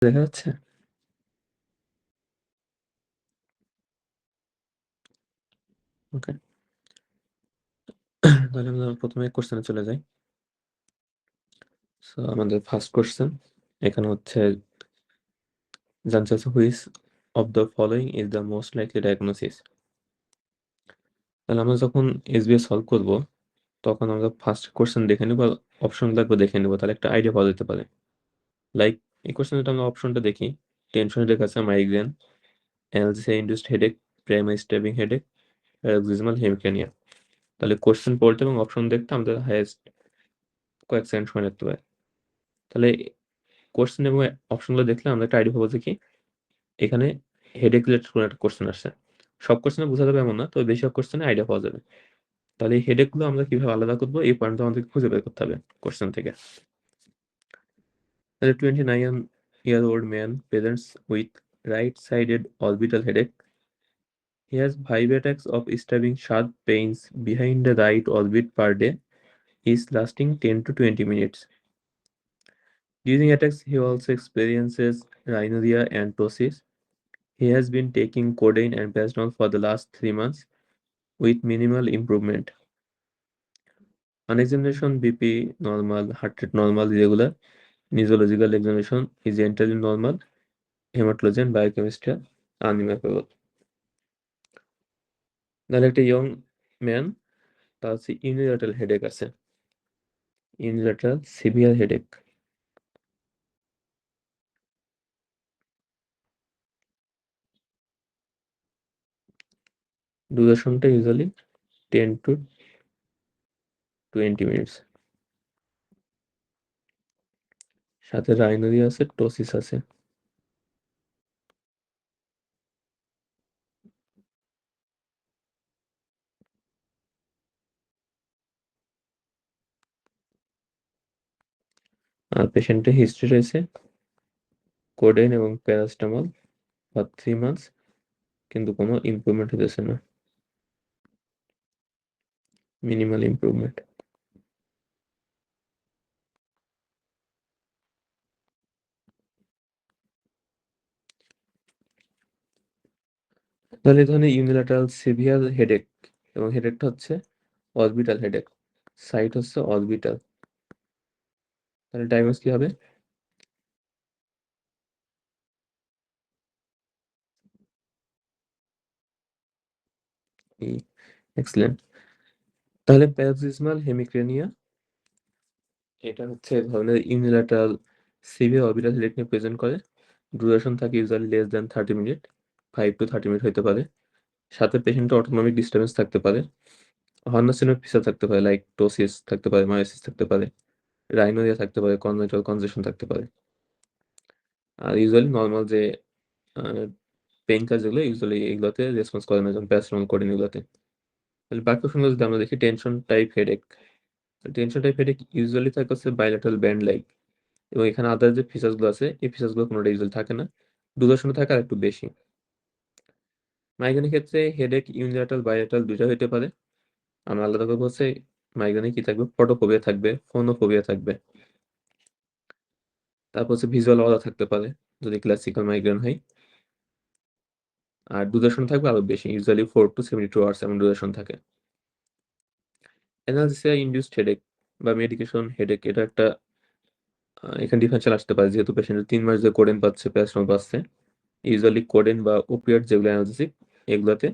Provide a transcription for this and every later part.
দেখা যাচ্ছে? ওকে। তাহলে আমরা ১ম এ কোয়েশ্চেনে চলে যাই। সো আমাদের ফার্স্ট কোয়েশ্চেন এখানে হচ্ছে জানতে চাচ্ছে which of the following is the most likely diagnosis? তাহলে আমরা যখন এসবিএস সলভ করব, তখন আমরা ফার্স্ট কোয়েশ্চেন দেখে নিব আর অপশন লাগবে দেখে নিব। তাহলে একটা আইডিয়া পাওয়া যেতে পারে। লাইক এই কোয়েশ্চেনে আমরা অপশনটা দেখি। টেনশন হেডেক আছে, migraine, analgesia induced headache, primary stabbing headache, paroxysmal hemicrania. তাহলে কোয়েশ্চেন পড়তে এবং অপশন দেখতে আমাদের হাইয়েস্ট কয়েক সেকেন্ড সময় লাগতে পারে। তাহলে কোয়েশ্চেন এবং অপশনগুলো দেখলে আমরা একটা আইডিয়া পাবো যে কি এখানে হেডেক রিলেটেড কোনো একটা কোয়েশ্চেন আসছে। সব কোয়েশ্চেনে বোঝা যাবে এমন না, তবে বেশিরভাগ কোয়েশ্চেনে আইডিয়া পাওয়া যাবে। তাহলে এই হেডেক গুলো আমরা কিভাবে আলাদা করব এই পয়েন্টটা আমাদেরকে খুঁজে বের করতে হবে কোয়েশ্চেন থেকে। তাহলে 29-year-old man presents with right-sided orbital headache. He has 5 attacks of stabbing sharp pains behind the right orbit per day, each lasting 10 to 20 minutes. During attacks, he also experiences rhinorrhea and ptosis. He has been taking codeine and paracetamol for the last 3 months with minimal improvement. On examination, BP normal, heart rate normal, irregular. Neurological examination is entirely normal. Hematology and biochemistry unremarkable. তাহলে একটা young man, তার হচ্ছে unilateral headache আছে, unilateral severe headache. ডিউরেশনটা usually 10 to 20 minutes. সাথে rhinorrhoea আছে, ptosis আছে। আর পেশেন্টের হিস্ট্রি রয়েছে কোডেন এবং প্যারাসিটামল ফর 3 মান্থস, কিন্তু কোনো ইমপ্রুভমেন্ট হতেছে না, মিনিমাল ইমপ্রুভমেন্ট। তাহলে এই ধরনের ইউনিল্যাটারাল সিভিয়ার হেডেক এবং হেডেকটা হচ্ছে অরবিটাল হেডেক, সাইট হচ্ছে অরবিটাল। তাহলে ডায়াগনোস কি হবে? এক্সেলেন্ট। তাহলে প্যারাক্সিসমাল হেমিক্রেনিয়া এটা হচ্ছে এক ধরনের ইউনিল্যাটারাল সিভিয়ার অরবিটাল হেডেক নিয়ে প্রেজেন্ট করে। ডিউরেশন থাকে usually less than 30 minute, 5 to 30 minute হইতে পারে। সাথে পেশেন্টের অটোনমিক ডিস্টার্বেন্স থাকতে পারে। হর্নাসিনের ফিচার থাকতে পারে, লাইক টোসিস থাকতে পারে, মায়োসিস থাকতে পারে, রাইনোরিয়া থাকতে পারে, কনজেনিটাল কনজেশন থাকতে পারে। আর ইউজুয়ালি নরমাল যে আ পেইন কিলার যেগুলো ইউজুয়ালি এগুলোতে রেসপন্স করে না, যেমন প্যারাসিটামল, কোডিন এগুলোতে। তাহলে বাকি অপশনগুলো যদি আমরা দেখি, tension type headache. Tension type headache usually থাকে হচ্ছে বাইলেটারাল ব্যান্ড লাইক, এবং এখানে আদার যে ফিচার্স গুলো আছে এই ফিচার্স গুলো কোনটা ইউজুয়ালি থাকে না। ডিউরেশন থাকে আরেকটু বেশি। মাইগ্রেনের ক্ষেত্রে হেডেক ইউনিল্যাটারাল, বাইলেটারাল ২ টা হইতে পারে। আমরা আলাদা করব হচ্ছে মাইগ্রেনে কি থাকবে, ফটোফোবিয়া থাকবে, ফোনোফোবিয়া থাকবে। তারপর হচ্ছে ভিজুয়াল অরা থাকতে পারে যদি ক্লাসিক্যাল মাইগ্রেন হয়। আর ডিউরেশন থাকবে আরো বেশি, ইউজুয়ালি 4 to 72 আওয়ার্স এমন ডিউরেশন থাকে। অ্যানালজেসিয়া ইনডিউসড হেডেক বা মেডিকেশন হেডেক, এটা একটা এখানে ডিফারেনশিয়াল আসতে পারে। যেহেতু পেশেন্ট ৩ মাস ধরে কোডেন পাচ্ছে, প্যারাসিটামল পাচ্ছে। ইউজুয়ালি কোডেন বা ওপিয়েট যেগুলো অ্যানালজেসিক, এগুলাতে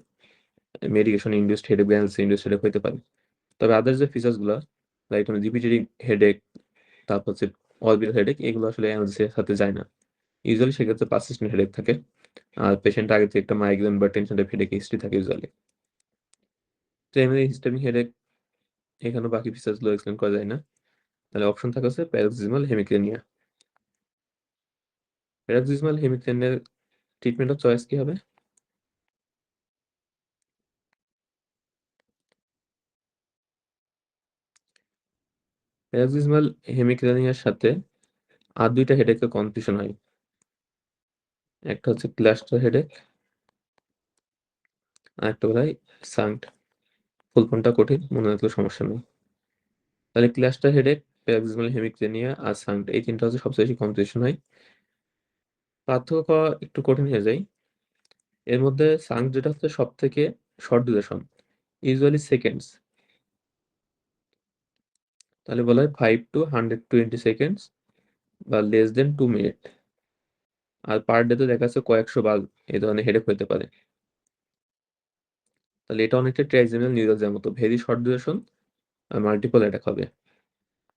মেডিকেশন ইনডিউসড হেডেক বা অ্যানালজেসিয়া ইনডিউসড হেডেক হইতে পারে। তবে আদার্স যে ফিচার্স গুলা, লাইক রিপিটেড হেডেক, তারপর হচ্ছে অরবিটাল হেডেক, এগুলো আসলে অ্যানালজেসিয়ার সাথে যায় না। ইউজুয়ালি সেক্ষেত্রে পারসিস্টেন্ট হেডেক থাকে। আর পেশেন্ট আগে থেকে একটা মাইগ্রেন বা টেনশন টাইপ হেডেক হিস্ট্রি থাকে ইউজুয়ালি। তো এমনি হিস্টেমিক হেডেক, এখানেও বাকি ফিচার্স গুলো এক্সপ্লেইন করা যায় না। তাহলে অপশন থাকে হচ্ছে প্যারক্সিসমাল হেমিক্রেনিয়া। প্যারক্সিসমাল হেমিক্রেনিয়ার ট্রিটমেন্ট অফ চয়েস কি হবে? প্যারক্সিসমাল হেমিক্রেনিয়ার সাথে আর ২ টা হেডেকের কনফিউশন হয়। একটা হচ্ছে ক্লাস্টার হেডেক, আরেকটা বলা হয় সাঙ্কড। ফুল ফর্মটা কঠিন, মনে রাখলেও সমস্যা নেই। তাহলে ক্লাস্টার হেডেক, প্যারক্সিসমাল হেমিক্রেনিয়া আর সাঙ্কড, এই ৩ টা হচ্ছে সবচেয়ে বেশি কনফিউশন হয়। পার্থক্য করা একটু কঠিন হয়ে যায়। এর মধ্যে সাঙ্ক যেটা হচ্ছে সবথেকে শর্ট ডিউরেশন, ইউজুয়ালি সেকেন্ডস। তাহলে বলা হয় 5 to 120 সেকেন্ডস বা লেস দেন 2 মিনিট। আর পার ডে তে দেখা যাচ্ছে কয়েকশো বার এই ধরনের হেডেক হতে পারে। তাহলে এটা অনেকটা ট্রাইজেমিনাল নিউরোলজির মতো, ভেরি শর্ট ডিউরেশন আর মাল্টিপল অ্যাটাক হবে,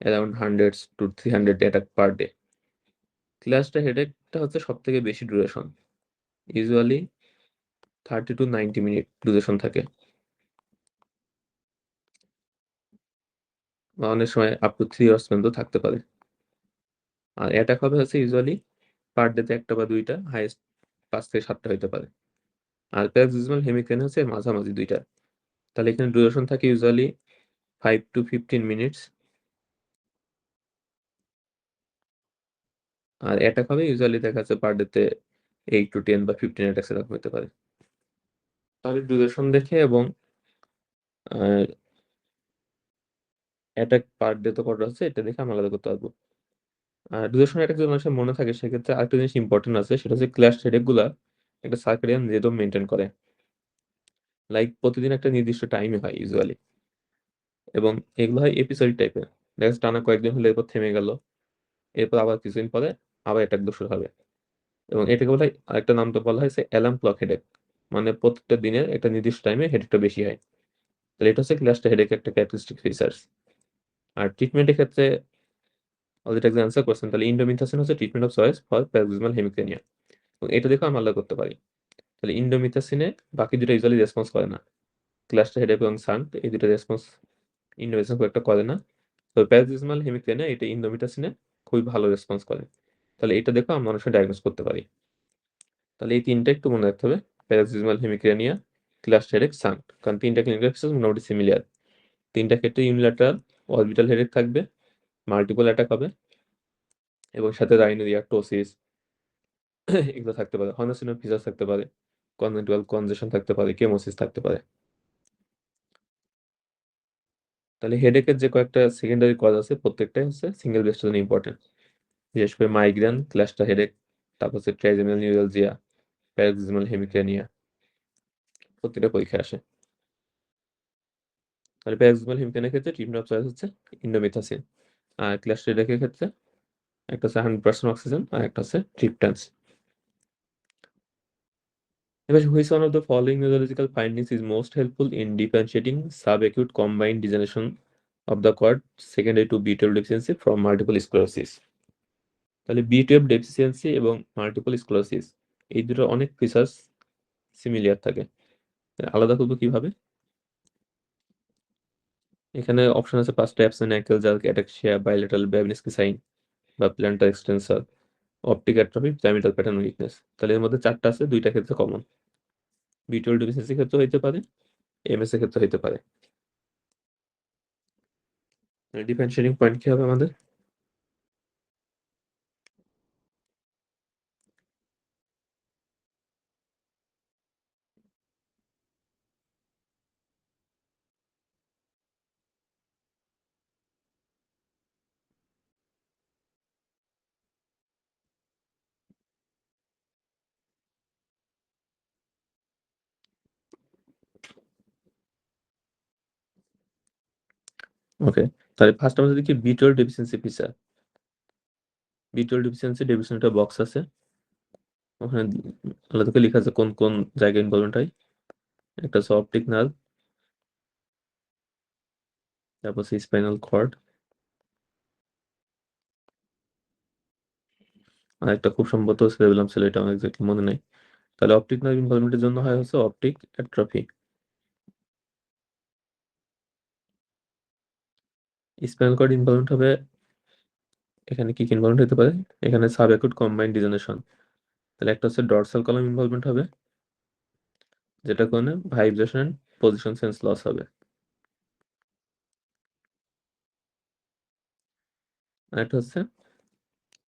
around 100 to 300 attack per day. Cluster হেডেকটা হচ্ছে সব থেকে বেশি duration, usually 30 to 90 minute duration থাকে, বা অনেক সময় আপ টু 3 আওয়ার্স পর্যন্ত থাকতে পারে। আর অ্যাটাক হবে হচ্ছে ইউজুয়ালি পার ডে তে একটা বা দুইটা, হাইয়েস্ট 5 থেকে 7টা হইতে পারে। আর প্যারাক্সিসমাল হেমিক্রেন হচ্ছে মাঝামাঝি দুইটা। তাহলে এখানে ডিউরেশন থাকে ইউজুয়ালি 5 to 15 মিনিটস। আর অ্যাটাক হবে ইউজুয়ালি দেখা যাচ্ছে পার ডে তে 8 to 10 বা 15 অ্যাটাকস এরকম হতে পারে। তাহলে ডিউরেশন দেখে এবং অ্যাটাক পার ডে তো কটা হচ্ছে এটা দেখে আমরা আলাদা করতে পারবো। আর ডিউরেশন অ্যাটাক যদি মানুষের মনে থাকে সেক্ষেত্রে আরেকটা জিনিস ইম্পর্টেন্ট আছে, সেটা হচ্ছে ক্লাস হেডেক গুলা একটা সার্কেডিয়ান রিদম মেনটেন করে। লাইক প্রতিদিন একটা নির্দিষ্ট টাইমে হয় ইউজুয়ালি, এবং এগুলো হয় এপিসোডিক টাইপের। দেখা যাচ্ছে টানা কয়েকদিন হলে এরপর থেমে গেল, এরপর আবার কিছুদিন পরে আবার অ্যাটাক শুরু হবে। এবং এটাকে বলা হয়, আরেকটা নাম তো বলা হয়েছে অ্যালার্ম ক্লক হেডেক, মানে প্রত্যেকটা দিনের একটা নির্দিষ্ট টাইমে হেডেকটা বেশি হয়। তাহলে এটা হচ্ছে ক্লাস্টার হেডেক একটা ক্যারেক্টারিস্টিক ফিচার্স। আর ট্রিটমেন্টের ক্ষেত্রে অলরেডি একটা অ্যান্সার করছেন, তাহলে ইন্ডোমিথাসিন হচ্ছে treatment of choice for paroxysmal hemicrania, এবং এটা দেখে আমরা আলাদা করতে পারি। তাহলে ইন্ডোমিথাসিনে বাকি দুটো ইউজুয়ালি রেসপন্স করে না, ক্লাস্টার হেডেক এবং সান্ট এই দুটো রেসপন্স ইন্ডোমিথাসিন খুব একটা করে না। তো প্যারাক্সিসমাল হেমিক্রেনিয়া এটা ইন্ডোমিথাসিনে খুবই ভালো রেসপন্স করে। তাহলে এটা দেখে আমরা অনেক সময় ডায়াগনোস করতে পারি। তাহলে এই তিনটা একটু মনে রাখতে হবে, প্যারাক্সিসমাল হেমিক্রেনিয়া, ক্লাস্টার হেডেক, সান্ট, কারণ তিনটা ক্লিনিক্যাল ফিচার্স মোটামুটি সিমিলার। তিনটা ক্ষেত্রে ইউনিল্যাটারাল অরবিটাল হেডেক থাকবে, মাল্টিপল অ্যাটাক হবে, এবং সাথে রাইনোরিয়া, টোসিস এগুলো থাকতে পারে, হর্নোসিনের ফিচার থাকতে পারে, কনজেন্টাল কনজেশন থাকতে পারে, কেমোসিস থাকতে পারে। তাহলে হেডেকের যে কয়েকটা সেকেন্ডারি কজ আছে প্রত্যেকটাই হচ্ছে সিঙ্গেল বেস্টের জন্য ইম্পর্টেন্ট, বিশেষ করে মাইগ্রেন, ক্লাস্টার হেডেক, তারপর হচ্ছে ট্রাইজেমিনাল নিউরালজিয়া, প্যারাক্সিসমাল হেমিক্রেনিয়া, প্রত্যেকটা পরীক্ষায় আসে। তাহলে প্যারাক্সিসমাল হেমিক্রেনিয়ার ক্ষেত্রে ট্রিটমেন্ট অফ চয়েস হচ্ছে ইন্ডোমিথাসিন। আর ক্লাস্টার হেডেকের ক্ষেত্রে একটা হচ্ছে 100% অক্সিজেন আর একটা হচ্ছে ট্রিপটান্স। এবার which one of the following neurological findings is most helpful in differentiating subacute combined degeneration of the cord secondary to B12 deficiency from multiple sclerosis? তাহলে B12 deficiency এবং multiple sclerosis এই দুটো অনেক ফিচার্স সিমিলার থাকে। আলাদা করবো কিভাবে? এখানে অপশন আছে 5টা: absent ankle jerk, ataxia, bilateral Babinski sign বা plantar extensor, optic atrophy, pyramidal pattern weakness. তাহলে এর মধ্যে 4টা আছে, 2টা ক্ষেত্রে কমন, B12 ডেফিসিয়েন্সি ক্ষেত্রে হইতে পারে, এমএস এর ক্ষেত্রে হইতে পারে। ডিফারেন্সিয়েটিং পয়েন্ট কি হবে আমাদের? ওকে, তাহলে ফার্স্ট আমরা দেখি B12 deficiency feature. B12 deficiency ডেফিসিয়েন্সিটা বক্স আছে, ওখানে আলাদা করে লেখা আছে কোন কোন জায়গায় ইনভলভমেন্ট হয়। একটা হচ্ছে অপটিক নার্ভ, তারপর হচ্ছে স্পাইনাল কর্ড, আর একটা খুব সম্ভবত সেরেবেলাম সেল, এটা আমার এক্স্যাক্টলি মনে নেই। তাহলে অপটিক নার্ভ ইনভলভমেন্টের জন্য হয় হচ্ছে optic atrophy. Spinal cord involvement হবে, এখানে কি ইনভলভমেন্ট হতে পারে? এখানে সাবঅ্যাকুট কম্বাইন্ড ডিজেনারেশন। তাহলে একটা হচ্ছে ডরসাল কলাম ইনভলভমেন্ট হবে, যেটা কারণে ভাইব্রেশন পজিশন সেন্স লস হবে। আর একটা হচ্ছে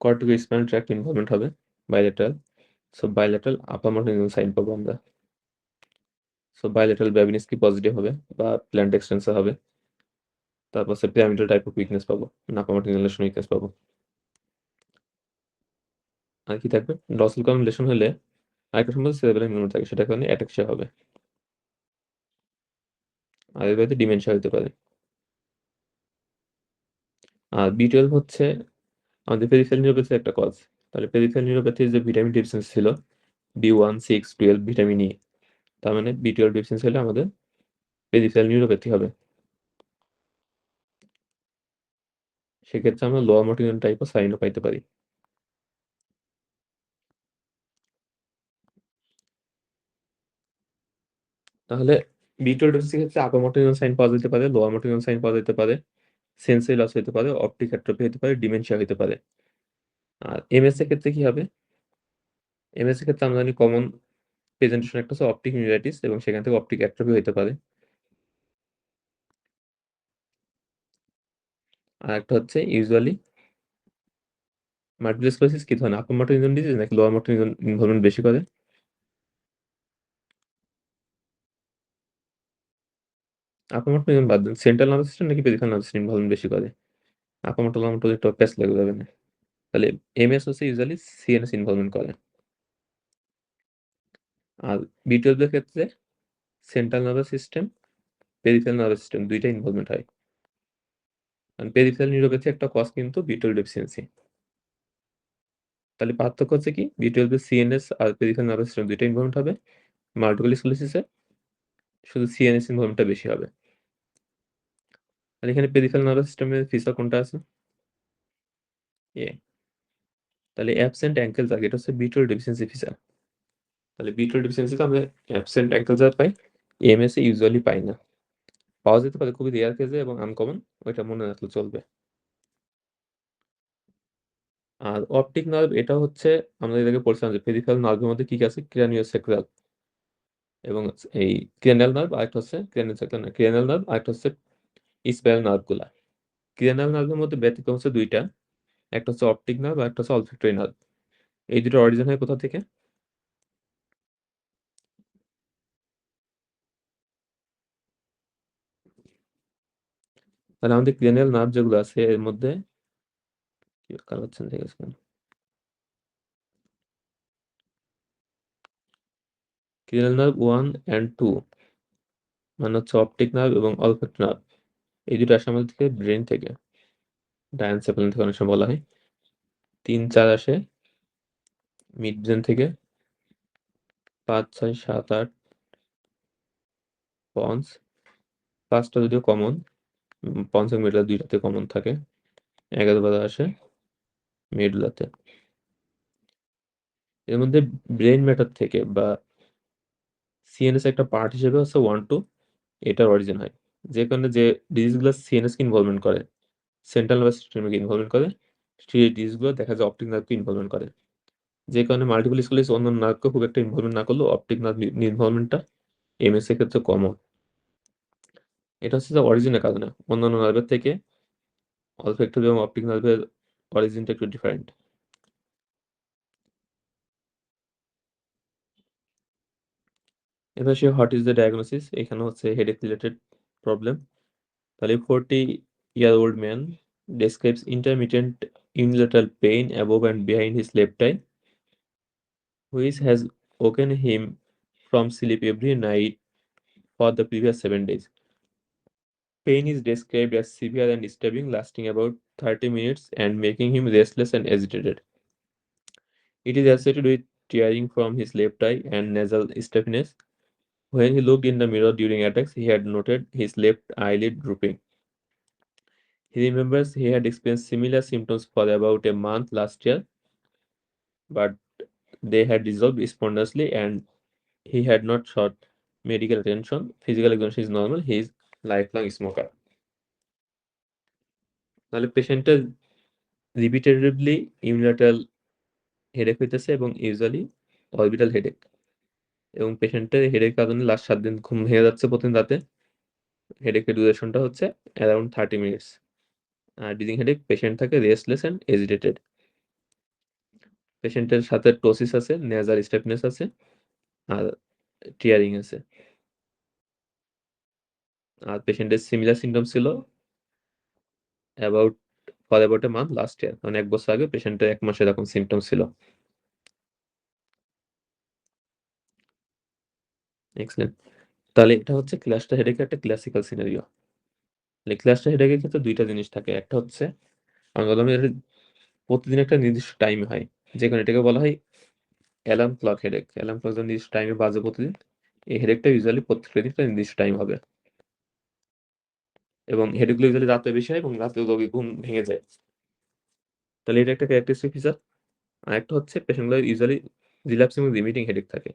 কর্টিকো স্পাইনাল ট্র্যাক্ট ইনভলভমেন্ট হবে, বাইলেটারাল। সো বাইলেটারাল আপার মর্টিং সাইন পাবো আমরা। সো বাইলেটারাল ব্যাবিনিস্কি পজিটিভ হবে বা প্ল্যান্ট এক্সটেন্সর হবে। তারপর হচ্ছে পিরামিডাল টাইপ অফ উইকনেস পাবো, নাপা মার্টিন উইকনেস পাবো। আর কি থাকবে? ডসল কমিউলেশন হলে আরেকটা সম্ভবত সেরেব্রাল নিউরন থাকে, সেটার কারণে অ্যাটাক্সিয়া হবে। আর এর বাদে ডিমেনশিয়া হতে পারে। আর B12 হচ্ছে আমাদের পেরিফেরাল নিউরোপ্যাথির একটা কজ। তাহলে পেরিফেরাল নিউরোপ্যাথির যে ভিটামিন ডেফিসিয়েন্সি ছিল B1, 6, 12 ভিটামিন ই, তার মানে B12 ডেফিসিয়েন্সি হলে আমাদের পেরিফেরাল নিউরোপ্যাথি হবে। সেক্ষেত্রে আমরা lower motor neuron type of সাইনও পাইতে পারি। তাহলে B12 ডেফিসিয়েন্সির ক্ষেত্রে আপার মোটর নিউরন সাইন পাওয়া যেতে পারে, লোয়ার মোটর নিউরন সাইন পাওয়া যেতে পারে, সেন্সরি লস হতে পারে, অপটিক অ্যাট্রফি হতে পারে, ডিমেনশিয়া হতে পারে। আর MS এর ক্ষেত্রে কি হবে? MS এর ক্ষেত্রে আমরা জানি কমন প্রেজেন্টেশন একটা হচ্ছে অপটিক নিউরাইটিস এবং সেখান থেকে অপটিক অ্যাট্রফি হতে পারে। আর একটা হচ্ছে ইউজুয়ালি মাল্টিপল স্ক্লেরোসিস কি ধরনের, আপার মোটর নিউরন ডিজিজ নাকি লোয়ার মোটর নিউরন ইনভলভমেন্ট বেশি করে? আপার মোটর নিউরন বাদ দেন, সেন্ট্রাল নার্ভাস সিস্টেম নাকি পেরিফেরাল নার্ভাস সিস্টেম ইনভলভমেন্ট বেশি করে? আপার মোটর লোয়ার মোটর একটু প্যাচ লেগে যাবে না। তাহলে MS হচ্ছে ইউজুয়ালি CNS ইনভলভমেন্ট করে। আর B12 এর ক্ষেত্রে central nervous system, peripheral nervous system দুইটাই ইনভলভমেন্ট হয়। কারণ পেরিফেরাল নিউরোপ্যাথি একটা কজ কিন্তু B12 ডেফিসিয়েন্সি। তাহলে পার্থক্য হচ্ছে কি? B12 এর CNS আর পেরিফেরাল নার্ভাস সিস্টেম দুইটাই ইনভলভমেন্ট হবে। মাল্টিপল স্ক্লেরোসিসে শুধু CNS ইনভলভমেন্টটা বেশি হবে। আর এখানে পেরিফেরাল নার্ভাস সিস্টেমের ফিচার কোনটা আছে? এ। তাহলে অ্যাবসেন্ট অ্যাঙ্কেল জার্ক এটা হচ্ছে B12 ডেফিসিয়েন্সি ফিচার। তাহলে B12 ডেফিসিয়েন্সিতে আমরা অ্যাবসেন্ট অ্যাঙ্কেল জার্ক পাই, MS এ ইউজুয়ালি পাই না। পাওয়া যেতে পারে খুবই রেয়ার কেসে এবং আনকমন, ওইটা মনে রাখলে চলবে। আর অপটিক নার্ভ এটা হচ্ছে আমরা এর আগে পড়ছিলাম যে পেরিফেরাল নার্ভের মধ্যে কি কি আছে? ক্রানিওস্যাক্রাল এবং এই ক্রেনিয়াল নার্ভ, আরেকটা হচ্ছে ক্রানিওস্যাক্রাল না, ক্রেনিয়াল নার্ভ, আরেকটা হচ্ছে স্পাইরাল নার্ভগুলা। ক্রেনিয়াল নার্ভের মধ্যে ব্যতিক্রম হচ্ছে দুইটা, একটা হচ্ছে অপটিক নার্ভ আর একটা হচ্ছে অলফ্যাক্টরি নার্ভ। এই দুটো অরিজিন হয় কোথা থেকে? তাহলে আমাদের ক্রেনিয়াল নার্ভ যেগুলো আছে এর মধ্যে কি কালাচ্ছেন ঠিক আছে, ক্রেনিয়াল নার্ভ 1 and 2 মানে হচ্ছে অপটিক নার্ভ এবং অলফ্যাক্টরি নার্ভ, এই দুটো আসে আমাদের থেকে ব্রেন থেকে, ডায়ানসেফালিন থেকে অনেক সময় বলা হয়। 3, 4 আসে মিড ব্রেন থেকে, 5, 6, 7, 8 পন্স, 5টা যদিও কমন, পন্স এবং মেডুলা দুইটাতে কমন থাকে। 11, 12 আসে মেডুলাতে। এর মধ্যে ব্রেন ম্যাটার থেকে বা CNS একটা পার্ট হিসেবে হচ্ছে 1, 2 এটার অরিজিন হয়। যে কারণে যে ডিজিজগুলো CNS কে ইনভলভমেন্ট করে, সেন্ট্রাল নার্ভাস সিস্টেমকে ইনভলভমেন্ট করে, সেই ডিজিজগুলো দেখা যায় অপটিক নার্ভকে ইনভলভমেন্ট করে। যে কারণে মাল্টিপল স্ক্লেরোসিস অন্যান্য নার্ভকে খুব একটা ইনভলভমেন্ট না করলেও অপটিক নার্ভ ইনভলভমেন্টটা MS এর ক্ষেত্রে কমন। এটা হচ্ছে যে অরিজিনের কারণে অন্যান্য নার্ভের থেকে অলফ্যাক্টরি এবং অপটিক নার্ভের অরিজিনটা একটু ডিফারেন্ট। এবার আসি হোয়াট ইজ দ্য ডায়াগনোসিস, এখানে হচ্ছে হেডেক রিলেটেড প্রবলেম। তাহলে 40-year-old man describes intermittent unilateral pain above and behind his left eye, which has woken him from sleep every night for the previous 7 days. Pain is described as severe and stabbing, lasting about 30 minutes and making him restless and agitated. It is associated with tearing from his left eye and nasal stiffness. When he looked in the mirror during attacks, he had noted his left eyelid drooping. He remembers he had experienced similar symptoms for about a month last year, but they had resolved spontaneously and he had not sought medical attention. Physical examination is normal. He is lifelong smoker. তাহলে পেশেন্টের রিপিটেটিভলি unilateral headache হইতেছে এবং usually orbital headache, এবং পেশেন্টের headache কারণে last 7 দিন ঘুম ভেঙে যাচ্ছে প্রতিদিন রাতে। হেডেকের ডিউরেশনটা হচ্ছে অ্যারাউন্ড 30 মিনিটস। আর ডিউরিং হেডেক পেশেন্ট থাকে রেস্টলেস অ্যান্ড এজিটেটেড। পেশেন্টের সাথে টোসিস আছে, নেজাল স্টিফনেস আছে আর টিয়ারিং আছে। আর পেশেন্টের সিমিলার সিম্পটমস ছিল about for about a month last year, মানে 1 বছর আগে পেশেন্টের 1 মাস এরকম সিম্পটমস ছিল। এক্সেলেন্ট। তাহলে এটা হচ্ছে ক্লাস্টার হেডেকের একটা ক্লাসিক্যাল সিনারিও। ক্লাস্টার হেডেকের ক্ষেত্রে ২ টা জিনিস থাকে। একটা হচ্ছে আমি বললাম যে এটা প্রতিদিন একটা নির্দিষ্ট টাইমে হয়। যেখানে এটাকে বলা হয় alarm clock headache. Alarm clock যখন নির্দিষ্ট টাইমে বাজে প্রতিদিন, এই হেডেকটা ইউজুয়ালি প্রত্যেকটা দিন একটা নির্দিষ্ট টাইম হবে। এবং হেডেকগুলো ইউজুয়ালি রাতে বেশি হয় এবং রাতেও রোগীর ঘুম ভেঙে যায়। তাহলে এটা একটা ক্যারেক্টারিস্টিক ফিচার। আরেকটা হচ্ছে পেশেন্টগুলো ইউজুয়ালি রিল্যাপসিং এবং রিমিটিং হেডেক থাকে।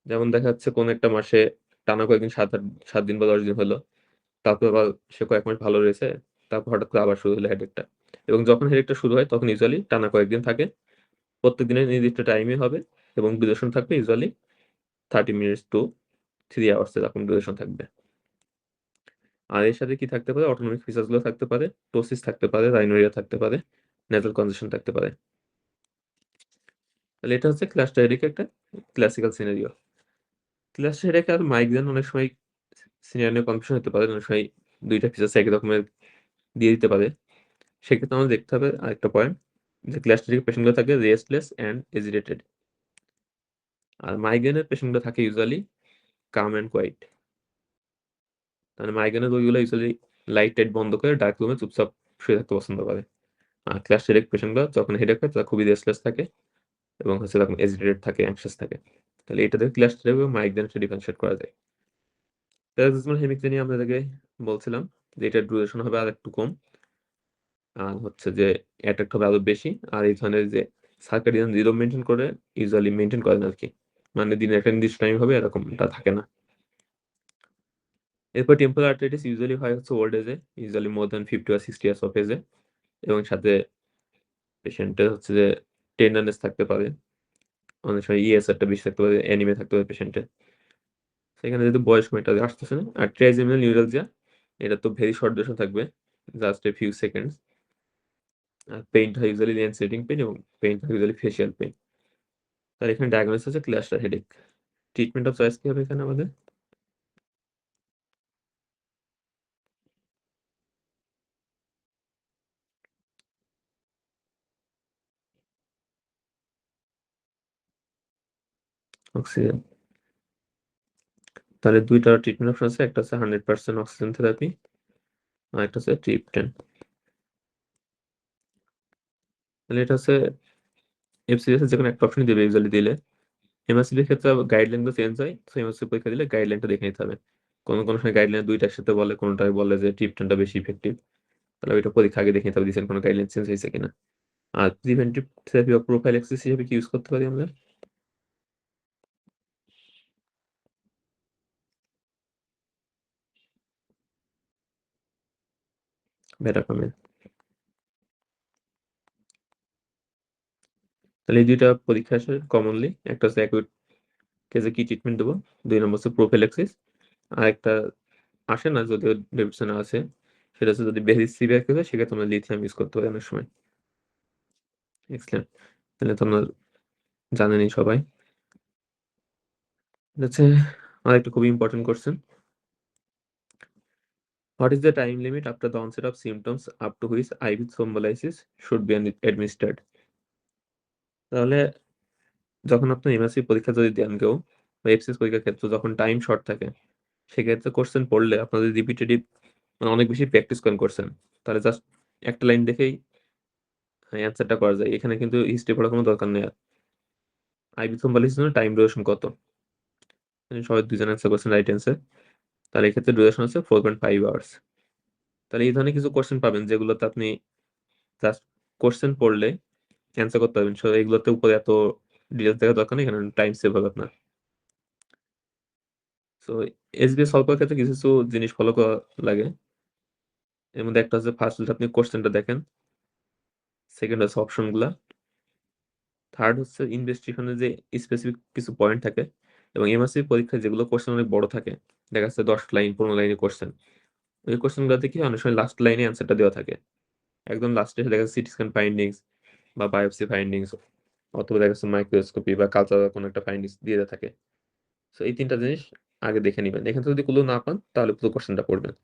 যেমন দেখা যাচ্ছে কোনো একটা মাসে টানা কয়েকদিন ৭ দিন বা ১০ দিন হলো। তারপর আবার সে কয়েক মাস ভালো রয়েছে। তারপর হঠাৎ করে আবার শুরু হলো হেডেকটা। এবং যখন হেডেকটা শুরু হয় তখন ইউজুয়ালি টানা কয়েকদিন থাকে। প্রত্যেক দিনের নির্দিষ্ট টাইমে হবে এবং ডিউরেশন থাকবে ইউজুয়ালি 30 মিনিটস টু 3 আওয়ার্স এরকম ডিউরেশন থাকবে। আর এর সাথে কি থাকতে পারে? অটোনমিক ফিচারস গুলো থাকতে পারে, টোসিস থাকতে পারে, রাইনোরিয়া থাকতে পারে, নেজাল কনজেশন থাকতে পারে। তাহলে এটা হচ্ছে ক্লাস্টার হেডেক একটা ক্লাসিক্যাল সিনারিও। ক্লাস্টার হেডেক আর মাইগ্রেন অনেক সময় সিনারিও নিয়ে কনফিউশন হতে পারে। অনেক সময় ২ টা ফিচার্স একই রকমের দিয়ে দিতে পারে। সেক্ষেত্রে আমাদের দেখতে হবে আরেকটা পয়েন্ট যে ক্লাস্টার হেডেক পেশেন্ট গুলো থাকে রেস্টলেস অ্যান্ড এজিটেটেড। আর মাইগ্রেনের পেশেন্ট গুলো থাকে ইউজুয়ালি কাম অ্যান্ড কোয়াইট। মানে মাইগ্রেনের রোগীগুলো ইউজুয়ালি লাইট-টাইট বন্ধ করে ডার্ক রুমে চুপচাপ শুয়ে থাকতে পছন্দ করে। আর ক্লাস্টার হেডেক পেশেন্ট গুলো যখন হেডেক হয় তারা খুবই রেস্টলেস থাকে এবং হচ্ছে তখন এজিটেটেড থাকে, অ্যাংশাস থাকে। তাহলে এটা থেকে ক্লাস্টার হেডেক এবং মাইগ্রেনকে ডিফারেনশিয়েট করা যায়। প্যারাসিটামল হেমিকথিনি আপনাদেরকে বলছিলাম যে এটার ডিউরেশন হবে আরেকটু কম। আর হচ্ছে যে অ্যাটাক হবে আরো বেশি। আর এই ধরনের যে সার্কাডিয়ান রিদম মেইনটেইন করে ইউজুয়ালি মেইনটেইন করে না আরকি। মানে দিনের একটা নির্দিষ্ট টাইম হবে এরকমটা থাকে না। এরপর টেম্পোরাল আর্থ্রাইটিস ইউজুয়ালি হয় হচ্ছে ওল্ড এজে, usually more than 50 or 60 years of এজে এবং সাথে পেশেন্টের হচ্ছে যে টেন্ডারনেস থাকতে পারে। অনেক সময় ESR টা বেশি থাকতে পারে, অ্যানিমিয়া থাকতে পারে পেশেন্টের। সেখানে যেহেতু বয়স মেটাতে আসতেছে না। আর ট্রাইজেমিনাল নিউরালজিয়া এটা তো ভেরি শর্ট ডিউরেশন থাকবে। Just a few seconds. আর পেইনটা ইউজুয়ালি ল্যান্সেটিং পেইন এবং পেইনটা ইউজুয়ালি ফেসিয়াল পেইন। তার এখানে ডায়াগনোসিস হচ্ছে cluster headache. Treatment of choice কি হবে এখানে আমাদের? অক্সিজেন। তাহলে ২ টা ট্রিটমেন্ট অপশন আছে। একটা হচ্ছে 100% অক্সিজেন থেরাপি, আরেকটা হচ্ছে ট্রিপটেন। তাহলে এটা হচ্ছে FCS এর যেকোনো একটা অপশনই দিবে ইউজুয়ালি দিলে। MRCP এর ক্ষেত্রে আবার গাইডলাইন গুলো চেঞ্জ হয়। সো MRCP পরীক্ষা দিলে গাইডলাইনটা দেখে নিতে হবে। কোন সময় গাইডলাইন ২ টা একসাথে বলে, কোনটায় বলে যে ট্রিপটেনটা বেশি ইফেক্টিভ। তাহলে ওইটা পরীক্ষা আগে দেখে নিতে হবে রিসেন্ট কোন গাইডলাইন চেঞ্জ হয়েছে কিনা। আর প্রিভেন্টিভ থেরাপি বা প্রোফাইল্যাক্সিস হিসেবে কি ইউজ করতে পারি আমরা? ভেরাপামিন। তাহলে এই ২ টা পরীক্ষা আসে কমনলি। একটা হচ্ছে একুট কেসে কি ট্রিটমেন্ট দেব। ২ নম্বর হচ্ছে প্রোফাইল্যাক্সিস। আরেকটা আসে না যদিও ডেভিডসনে আছে। সেটা হচ্ছে যদি বেশি সিভিয়ার কেস হয় সেক্ষেত্রে আমরা লিথিয়াম ইউজ করতে পারি অনেক সময়। এক্সেলেন্ট। তাহলে তো আমরা জানেনই সবাই। এটা হচ্ছে আরেকটা খুবই important question. What is the time limit after the onset of symptoms up to which IV thrombolysis should be administered? তাহলে যখন আপনার এমআরসি পরীক্ষা যদি দেন কেউ বা এফসিএস পরীক্ষার ক্ষেত্রে যখন টাইম শর্ট থাকে, সেক্ষেত্রে কোয়েশ্চেন পড়লে আপনার যদি রিপিটেটিভ মানে অনেক বেশি প্র্যাকটিস করেন কোয়েশ্চেন, তাহলে জাস্ট একটা লাইন দেখেই অ্যান্সারটা করা যায়। এখানে কিন্তু হিস্ট্রি পড়ার কোনো দরকার নেই আর। আইভি থ্রম্বোলাইসিসের জন্য টাইম ডিউরেশন কত? সবাই ২ জন অ্যান্সার করছেন রাইট অ্যান্সার। তাহলে এক্ষেত্রে ডিউরেশন হচ্ছে 4.5 আওয়ার্স। তাহলে এই ধরনের কিছু কোয়েশ্চেন পাবেন যেগুলোতে আপনি জাস্ট কোয়েশ্চেন পড়লে অ্যান্সার করতে পারবেন। সো এগুলোতে উপরে এত ডিটেইলস দেখার দরকার নেই। এখানে টাইম সেভ হবে আপনার। সো এসবিএস সলভ করার ক্ষেত্রে কিছু জিনিস ফলো করা লাগে। এর মধ্যে একটা হচ্ছে ফার্স্ট যদি আপনি কোয়েশ্চেনটা দেখেন, সেকেন্ড হচ্ছে অপশনগুলা, থার্ড হচ্ছে ইনভেস্টিগেশনের যে স্পেসিফিক কিছু পয়েন্ট থাকে এবং এমআরসি পরীক্ষায় যেগুলো কোয়েশ্চেন অনেক বড় থাকে, দেখা যাচ্ছে ১০ লাইন ১৫ লাইনের কোয়েশ্চেন। ওই কোয়েশ্চেনগুলোতে কি হয় অনেক সময় লাস্ট লাইনে অ্যান্সারটা দেওয়া থাকে। একদম লাস্টে এসে দেখা যাচ্ছে সিটি স্ক্যান ফাইন্ডিংস বা বায়োপসি ফাইন্ডিংস অথবা দেখা যাচ্ছে মাইক্রোস্কোপি বা কালচারাল কোনো একটা ফাইন্ডিংস দিয়ে দেওয়া থাকে। সো এই ৩ টা জিনিস আগে দেখে নিবেন। এখান থেকে যদি ক্লু না পান তাহলে পুরো কোয়েশ্চেনটা পড়বেন।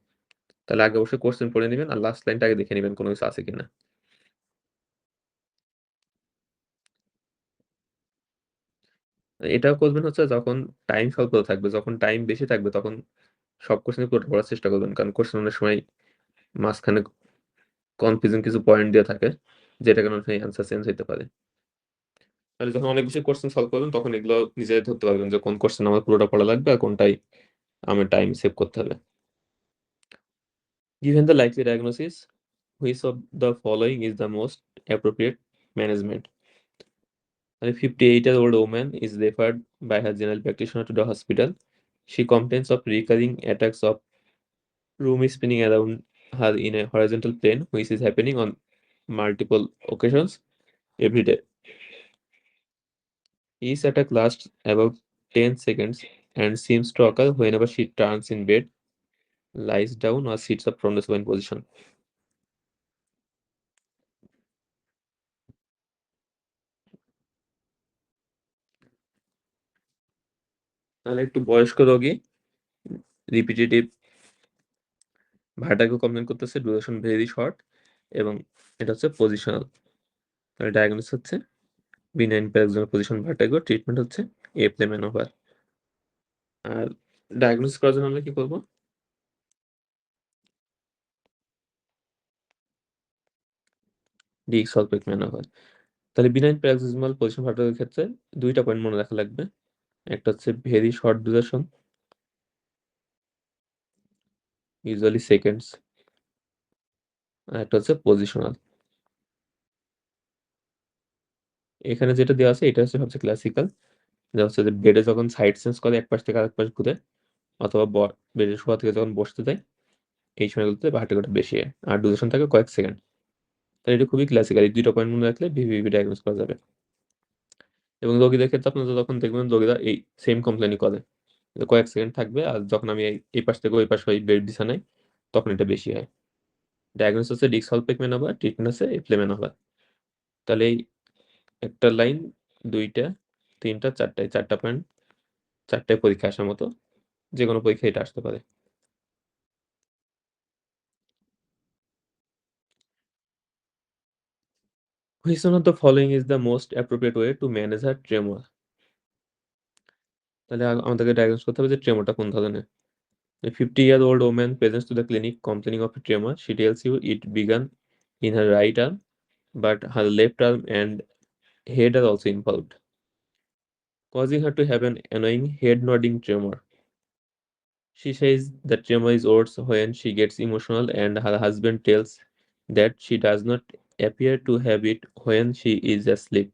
তাহলে আগে অবশ্যই কোয়েশ্চেন পড়ে নিবেন আর লাস্ট লাইনটা আগে দেখে নিবেন কোনো কিছু আছে কিনা। এটাও করবেন হচ্ছে যখন টাইম স্বল্প থাকবে। যখন টাইম বেশি থাকবে তখন সব কোয়েশ্চেনই পুরোটা পড়ার চেষ্টা করবেন। কারণ কোয়েশ্চেন অনেক সময় মাঝখানে কনফিউজিং কিছু পয়েন্ট দেয়া থাকে, যেটার কারণে আপনার অ্যান্সার চেঞ্জ হইতে পারে। তাহলে যখন অনেক বেশি কোয়েশ্চেন সলভ করবেন তখন এগুলো নিজে ধরতে পারবেন যে কোন কোয়েশ্চেন আমার পুরোটা পড়া লাগবে আর কোনটায় আমার টাইম সেভ করতে হবে। Given the likely diagnosis, which of the following is the most appropriate management? A 58-year-old woman is referred by her general practitioner to the hospital. She complains of recurring attacks of room spinning around her in a horizontal plane, which is happening on multiple occasions every day. Each attack lasts about 10 seconds and seems to occur whenever she turns in bed, lies down, or sits up from the supine position. তাহলে একটু বয়স্ক রোগী repetitive vertigo complain করতেছে, duration very short এবং এটা হচ্ছে positional. তাহলে diagnose হচ্ছে benign paroxysmal position vertigo, treatment হচ্ছে এপ্লে ম্যানোভার। আর ডায়াগনোসিস করার জন্য আমরা কি করব? ডিসলফেট ম্যানোভার। তাহলে বিনাইন প্যারাক্সিমাল পজিশন ভার্টিগোর ক্ষেত্রে ২ টা পয়েন্ট মনে রাখা লাগবে। একটা হচ্ছে very short duration, usually seconds. আর একটা হচ্ছে পজিশনাল। এখানে যেটা দেওয়া আছে এটা হচ্ছে সবচেয়ে ক্লাসিক্যাল। যেটা হচ্ছে যে বেডে যখন সাইড চেঞ্জ করে এক পাশ থেকে আরেক পাশ ঘুরে, অথবা বেডে শোয়া থেকে যখন বসতে যায়, এই সময়গুলোতে ভার্টিগোটা বেশি হয়। আর ডিউরেশন থাকে কয়েক সেকেন্ড। তাহলে এটা খুবই ক্লাসিক্যাল। এই ২ টা পয়েন্ট মনে রাখলে ভিভিপি ডায়াগনোস করা যাবে। এবং রোগীদের ক্ষেত্রে আপনারা যখন দেখবেন রোগীরা এই সেম কমপ্লেইনই করে। যে কয়েক সেকেন্ড থাকবে আর যখন আমি এই পাশ থেকে ওই পাশ হই বিছানায়, তখন এটা বেশি হয়। ডায়াগনোস হচ্ছে ডিসলফিক ম্যানোভার, ট্রিটমেন্ট হচ্ছে এপ্লে ম্যানোভার। তাহলে এই একটা লাইন ২ টা, ৩ টা, ৪ টায় ৪ টা পয়েন্ট, ৪ টায় পরীক্ষায় আসার মতো। যেকোনো পরীক্ষায় এটা আসতে পারে। Which one of the following is the most appropriate way to manage her tremor? তাহলে আমাদেরকে ডায়াগনোস করতে হবে যে ট্রেমরটা কোন ধরনের। A 50-year-old woman presents to the clinic complaining of a tremor. She tells you it began in her right arm, but her left arm and head are also involved, causing her to have an annoying head nodding tremor. She says the tremor is worse when she gets emotional, and her husband tells that she does not appear to have it when she is asleep.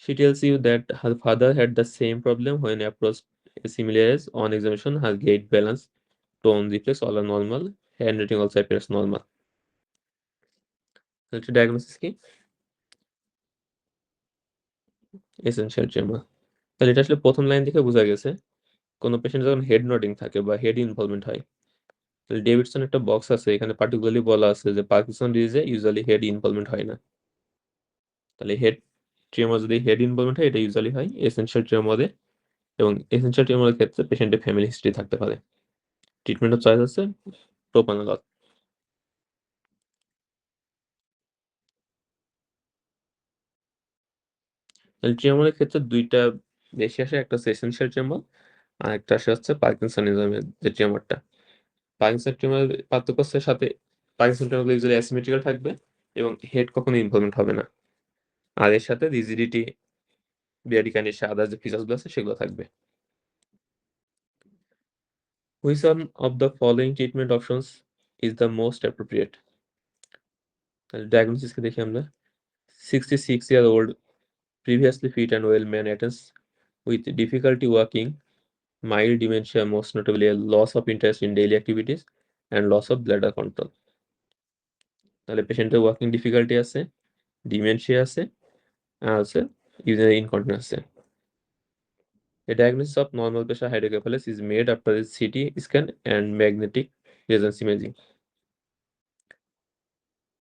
She tells you that her father had the same problem when approached a similar age. On examination, her gait, balance, tone, reflex all are normal. Handwriting also appears normal. তাহলে diagnosis কি? Essential trimmer. তাহলে এটা আসলে ১ম line দেখে বোঝা গেছে, কোন পেশেন্ট যখন হেড নোডিং থাকে বা হেড ইনভলভমেন্ট হয়, তাহলে ডেভিডসন একটা বক্স আছে, এখানে পার্টিকুলারলি বলা আছে যে পার্কিনসন ডিজিজে ইউজুয়ালি হেড ইনভলভমেন্ট হয় না। তাহলে হেড ট্রিমার যদি হেড ইনভলভমেন্ট হয়, এটা ইউজুয়ালি হয় এসেনশিয়াল ট্রিমারে, এবং এসেনশিয়াল ট্রিমারের ক্ষেত্রে পেশেন্টের ফ্যামিলি হিস্ট্রি থাকতে পারে। ট্রিটমেন্টের চয়েস আছে প্রোপানল। তাহলে ট্রিমারের ক্ষেত্রে ২ টা বেশি আসে, একটা হচ্ছে এসেনশিয়াল ট্রিমার, আরেকটা আসে হচ্ছে পার্কিনসনিজমের যে ট্রিমারটা। পার্কিনসন ট্রিমারের পার্থক্য হচ্ছে সাথে পার্কিনসন ট্রিমারগুলো ইউজুয়ালি অ্যাসিমেট্রিক্যাল থাকবে এবং হেড কখনো ইনভলভমেন্ট হবে না। আর এর সাথে রিজিডিটি, ব্র্যাডিকাইনেসিয়া, আদার্স যে ফিচারস গুলো আছে সেগুলো থাকবে। Which one of the following treatment options is the most appropriate? তাহলে ডায়াগনোসিস কে দেখি আমরা। 66-year-old previously fit and well man attends with difficulty walking, mild dementia, most notably a loss of interest in daily activities and loss of bladder control. তাহলে পেশেন্টের walking difficulty আছে, dementia আছে, আর আছে urinary incontinence আছে। A diagnosis of normal pressure hydrocephalus is made after a CT scan and magnetic resonance imaging.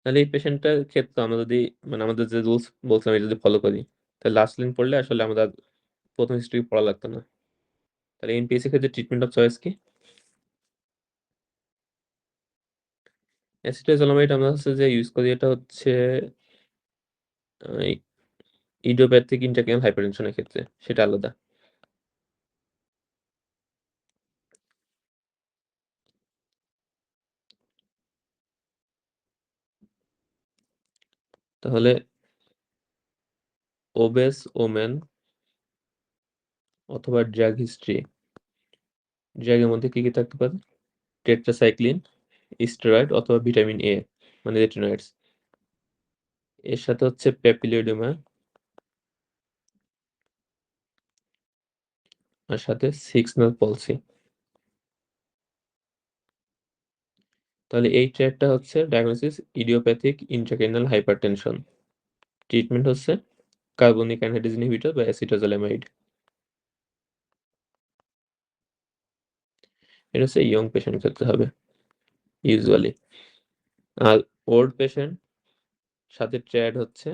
তাহলে এই পেশেন্টটার ক্ষেত্রে আমরা যদি মানে আমাদের যে রুলস বলছিলাম এটা যদি ফলো করি, তাহলে লাস্ট লাইন পড়লে আসলে আমরা আর ১ম হিস্ট্রি পড়া লাগতো না। তাহলে এনপিএস এর ক্ষেত্রে ট্রিটমেন্ট অফ চয়েস কি? অ্যাসিটোজোলামাইড আমরা হচ্ছে যে ইউজ করি, এটা হচ্ছে ইডিওপ্যাথিক ইন্ট্রাক্রেনিয়াল হাইপারটেনশনের ক্ষেত্রে সেটা আলাদা। তাহলে ওবেস ওমেন অথবা ড্রাগ হিস্ট্রি, ড্রাগের মধ্যে কি থাকতে পারে? টেট্রাসাইক্লিন, স্টেরয়েড অথবা ভিটামিন এ মানে রেটিনয়েডস। এর সাথে হচ্ছে প্যাপিলিওডোমা আর সাথে সিক্সনাল পলসি। তাহলে এই ট্র্যাকটা হচ্ছে diagnosis idiopathic intracranial hypertension. Treatment হচ্ছে কার্বনিক অ্যানহাইড্রেজ ইনহিবিটর বা অ্যাসিটাজোলামাইড। এটা হচ্ছে ইয়ং পেশেন্ট ক্ষেত্রে হবে ইউজুয়ালি। আর ওল্ড পেশেন্ট সাথে ট্র্যাড হচ্ছে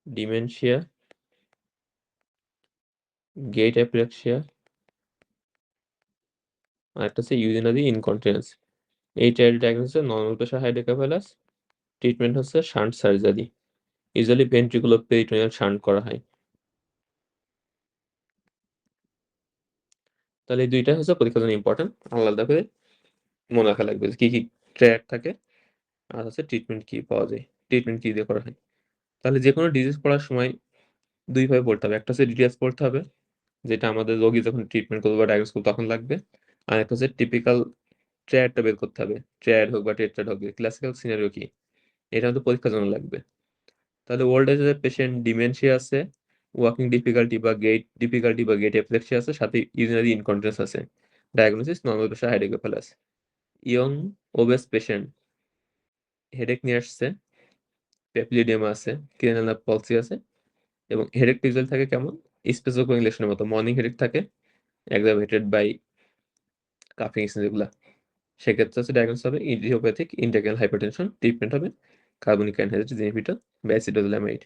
ডিমেনশিয়া, গেট অ্যাপ্রেক্সিয়া আর একটা হচ্ছে ইউরিনারি ইনকন্টিনেন্স। এই triad diagnosis normal pressure hydrocephalus. Treatment হচ্ছে shunt surgery, usually ventricular peritoneal shunt করা হয়। তাহলে এই দুইটা হচ্ছে পরীক্ষার জন্য ইম্পর্টেন্ট, আলাদা করে মনে রাখা লাগবে যে কি কি ট্র্যাক থাকে আর হচ্ছে ট্রিটমেন্ট কি পাওয়া যায়, ট্রিটমেন্ট কি দিয়ে করা হয়। তাহলে যে কোনো ডিজিজ পড়ার সময় দুই ভাবে পড়তে হবে, একটা হচ্ছে ডিটেলস পড়তে হবে যেটা আমাদের রোগী যখন ট্রিটমেন্ট করবো বা ডায়াগনোস করবো তখন লাগবে। আর একটা হচ্ছে টিপিক্যাল ট্র্যাডটা বের করতে হবে, ট্র্যাড হোক বা টেট্রাড হোক, ক্লাসিক্যাল সিনারিও কি, এটা আমাদের পরীক্ষার জন্য লাগবে। তাহলে ওল্ড এজের পেশেন্ট ডিমেনশিয়া আছে, ওয়াকিং ডিফিকাল্টি বা গেট অ্যাপ্লেক্সিয়া আছে, সাথে ইউরিনারি ইনকন্টিনেন্স আছে। Diagnosis normal pressure hydrocephalus. Young obeys patient headache নিয়ে আসছে, প্যাপিলিডিয়ামা আছে, ক্রেনিয়াল নার্ভ পলসি আছে এবং হেডেক ইউজুয়ালি থাকে কেমন? স্পেসোকোইলেশনের মতো মর্নিং হেডেক থাকে, এগ্রাভেটেড বাই কাফিং যেগুলা। সেক্ষেত্রে হচ্ছে ডায়াগনোস হবে ইডিওপ্যাথিক ইন্ট্রাক্রেনিয়াল হাইপারটেনশন। ট্রিটমেন্ট হবে কার্বনিক অ্যানহাইড্রেজ ইনহিবিটর বা অ্যাসিটাজোলামাইড।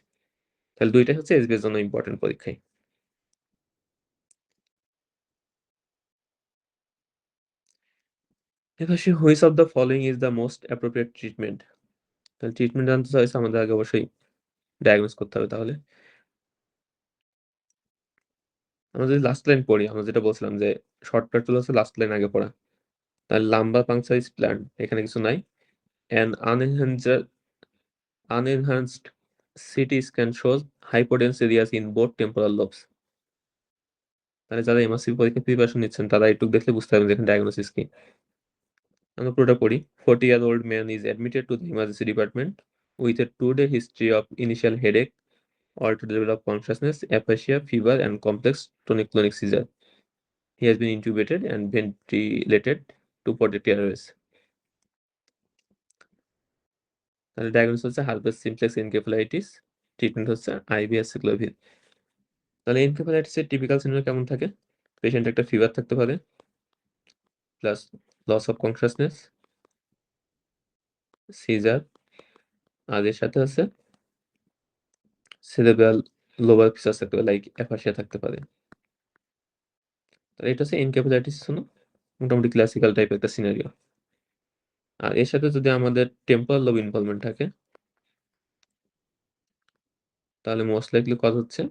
তাহলে দুইটাই হচ্ছে এসবি এর জন্য ইম্পর্টেন্ট পরীক্ষায়। এপাশে which of the following is the most appropriate treatment. তাহলে ট্রিটমেন্ট জানতে চাইছে আমাদের আগে অবশ্যই ডায়াগনোস করতে হবে। তাহলে আমরা যদি লাস্ট লাইন পড়ি, আমরা যেটা বলছিলাম যে শর্টকাট গুলো হচ্ছে লাস্ট লাইন আগে পড়া। তাহলে লাম্বার পাংচার ইজ প্ল্যান্ড, এখানে কিছু নাই। An unenhanced CT scan shows hypodense areas in both temporal lobes. তাহলে যারা এমআরসি পরীক্ষার প্রিপারেশন নিচ্ছেন তারা একটু দেখলে বুঝতে পারবেন যে এখানে ডায়াগনোসিস কি। আমরা পুরোটা পড়ি। 40-year-old man is admitted to the emergency department with a 2-day history of initial headache, altered level of consciousness, aphasia, fever, and complex tonic-clonic seizure. He has been intubated and ventilated to protect airways. তাহলে diagnose হচ্ছে herpes simplex encephalitis. Treatment হচ্ছে ivy অ্যাসিক্লোভির। তাহলে এনকেফেলাইটিসের typical syndrome কেমন থাকে? Patient একটা fever থাকতে পারে, plus loss of consciousness, seizure, আর এর সাথে আছে সেরেব্রাল লোবার ফিচার থাকতে পারে, লাইক অ্যাফাসিয়া থাকতে পারে। তাহলে এটা হচ্ছে এনকেফেলাইটিস জন্য মোটামুটি ক্লাসিক্যাল টাইপের একটা সিনারিও। আর এর সাথে যদি আমাদের টেম্পোরাল লোব ইনভলভমেন্ট থাকে তাহলে মোস্ট লাইকলি কজ হচ্ছে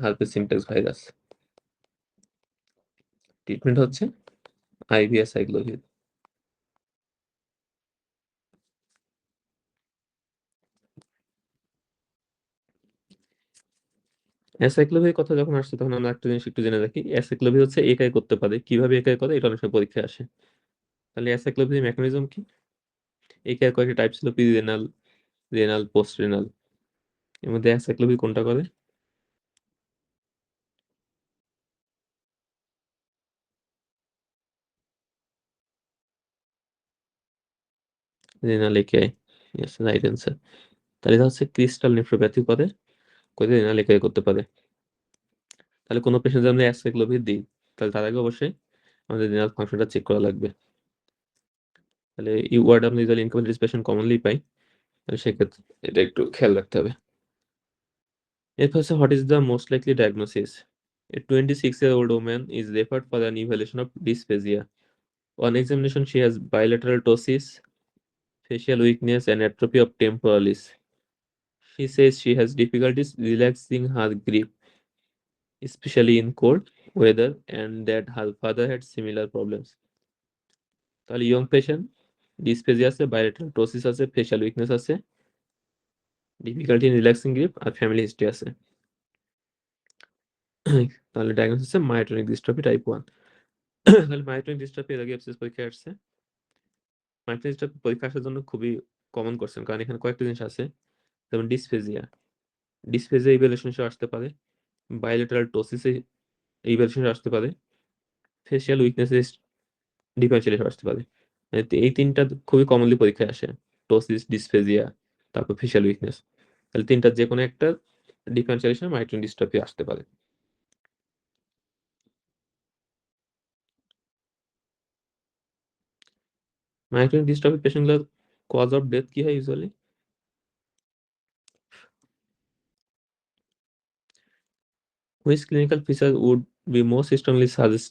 হার্পেস সিমপ্লেক্স ভাইরাস। ট্রিটমেন্ট হচ্ছে আইভি অ্যাসাইক্লোভির। অ্যাসাইক্লোভির কথা যখন আসছে তখন আমরা একটা জিনিস একটু জেনে রাখি, অ্যাসাইক্লোভি হচ্ছে একাই করতে পারে, কিভাবে একাই করে এটা অনেক সময় পরীক্ষায় আসে। তাহলে অ্যাসাইক্লোভির মেকানিজম কি? একাই কয়েকটা টাইপ ছিল, প্রিরেনাল, রেনাল, পোস্ট রেনাল। এর মধ্যে অ্যাসাইক্লোভি কোনটা করে? রেনাল একাই। Yes, right answer. তাহলে এটা হচ্ছে ক্রিস্টাল নেফ্রোপ্যাথি করে, রেনাল একাই করতে পারে। তাহলে কোনো পেশেন্ট যদি আমরা অ্যাসাইক্লোভির দিই তাহলে তার আগে অবশ্যই আমাদের রেনাল ফাংশনটা চেক করা লাগবে। তাহলে এই ওয়ার্ড আমরা ইউজুয়ালি ইনকমপ্লিট পেশেন্ট কমনলি পাই, তাহলে সেক্ষেত্রে এটা একটু খেয়াল রাখতে হবে। এরপর হচ্ছে what is the most likely diagnosis? A 26-year-old woman is referred for an evaluation of dysphagia. On examination, she has bilateral ptosis, facial weakness, and atrophy of temporalis. She says she has difficulties relaxing her grip, especially in cold weather, and that her father had similar problems. তাহলে young patient, dysphagia আছে, bilateral ptosis আছে, facial weakness আছে, difficulty in relaxing grip আর family history আছে। তাহলে diagnosis হচ্ছে মায়োটনিক dystrophy type 1। তাহলে মায়োটনিক dystrophy এর আগে এফসিএস পরীক্ষায় আসছে। মায়োটনিক ডিস্ট্রফি পরীক্ষা আসার জন্য খুবই কমন কোয়েশ্চেন, কারণ এখানে কয়েকটা জিনিস আছে, যেমন ডিসপেজিয়া। ডিসপেজিয়া ইভ্যালুয়েশন হিসেবে আসতে পারে, বাইলেটারাল টোসিসে ইভ্যালুয়েশন হিসেবে আসতে পারে, ফেশিয়াল উইকনেসেস ডিফারেনশিয়াল হিসেবে আসতে পারে। এই ৩ টা খুবই কমনলি পরীক্ষায় আসে। টোসিস, ডিসপেজিয়া, তারপর ফেশিয়াল উইকনেস। তাহলে ৩ টার যেকোনো একটা ডিফারেনশিয়াল হিসেবে মায়োটনিক ডিস্ট্রফি আসতে পারে। মায়োটনিক ডিস্ট্রফি পেশেন্টগুলোর কজ অফ ডেথ কি হয় usually? Which clinical feature would be most strongly suggest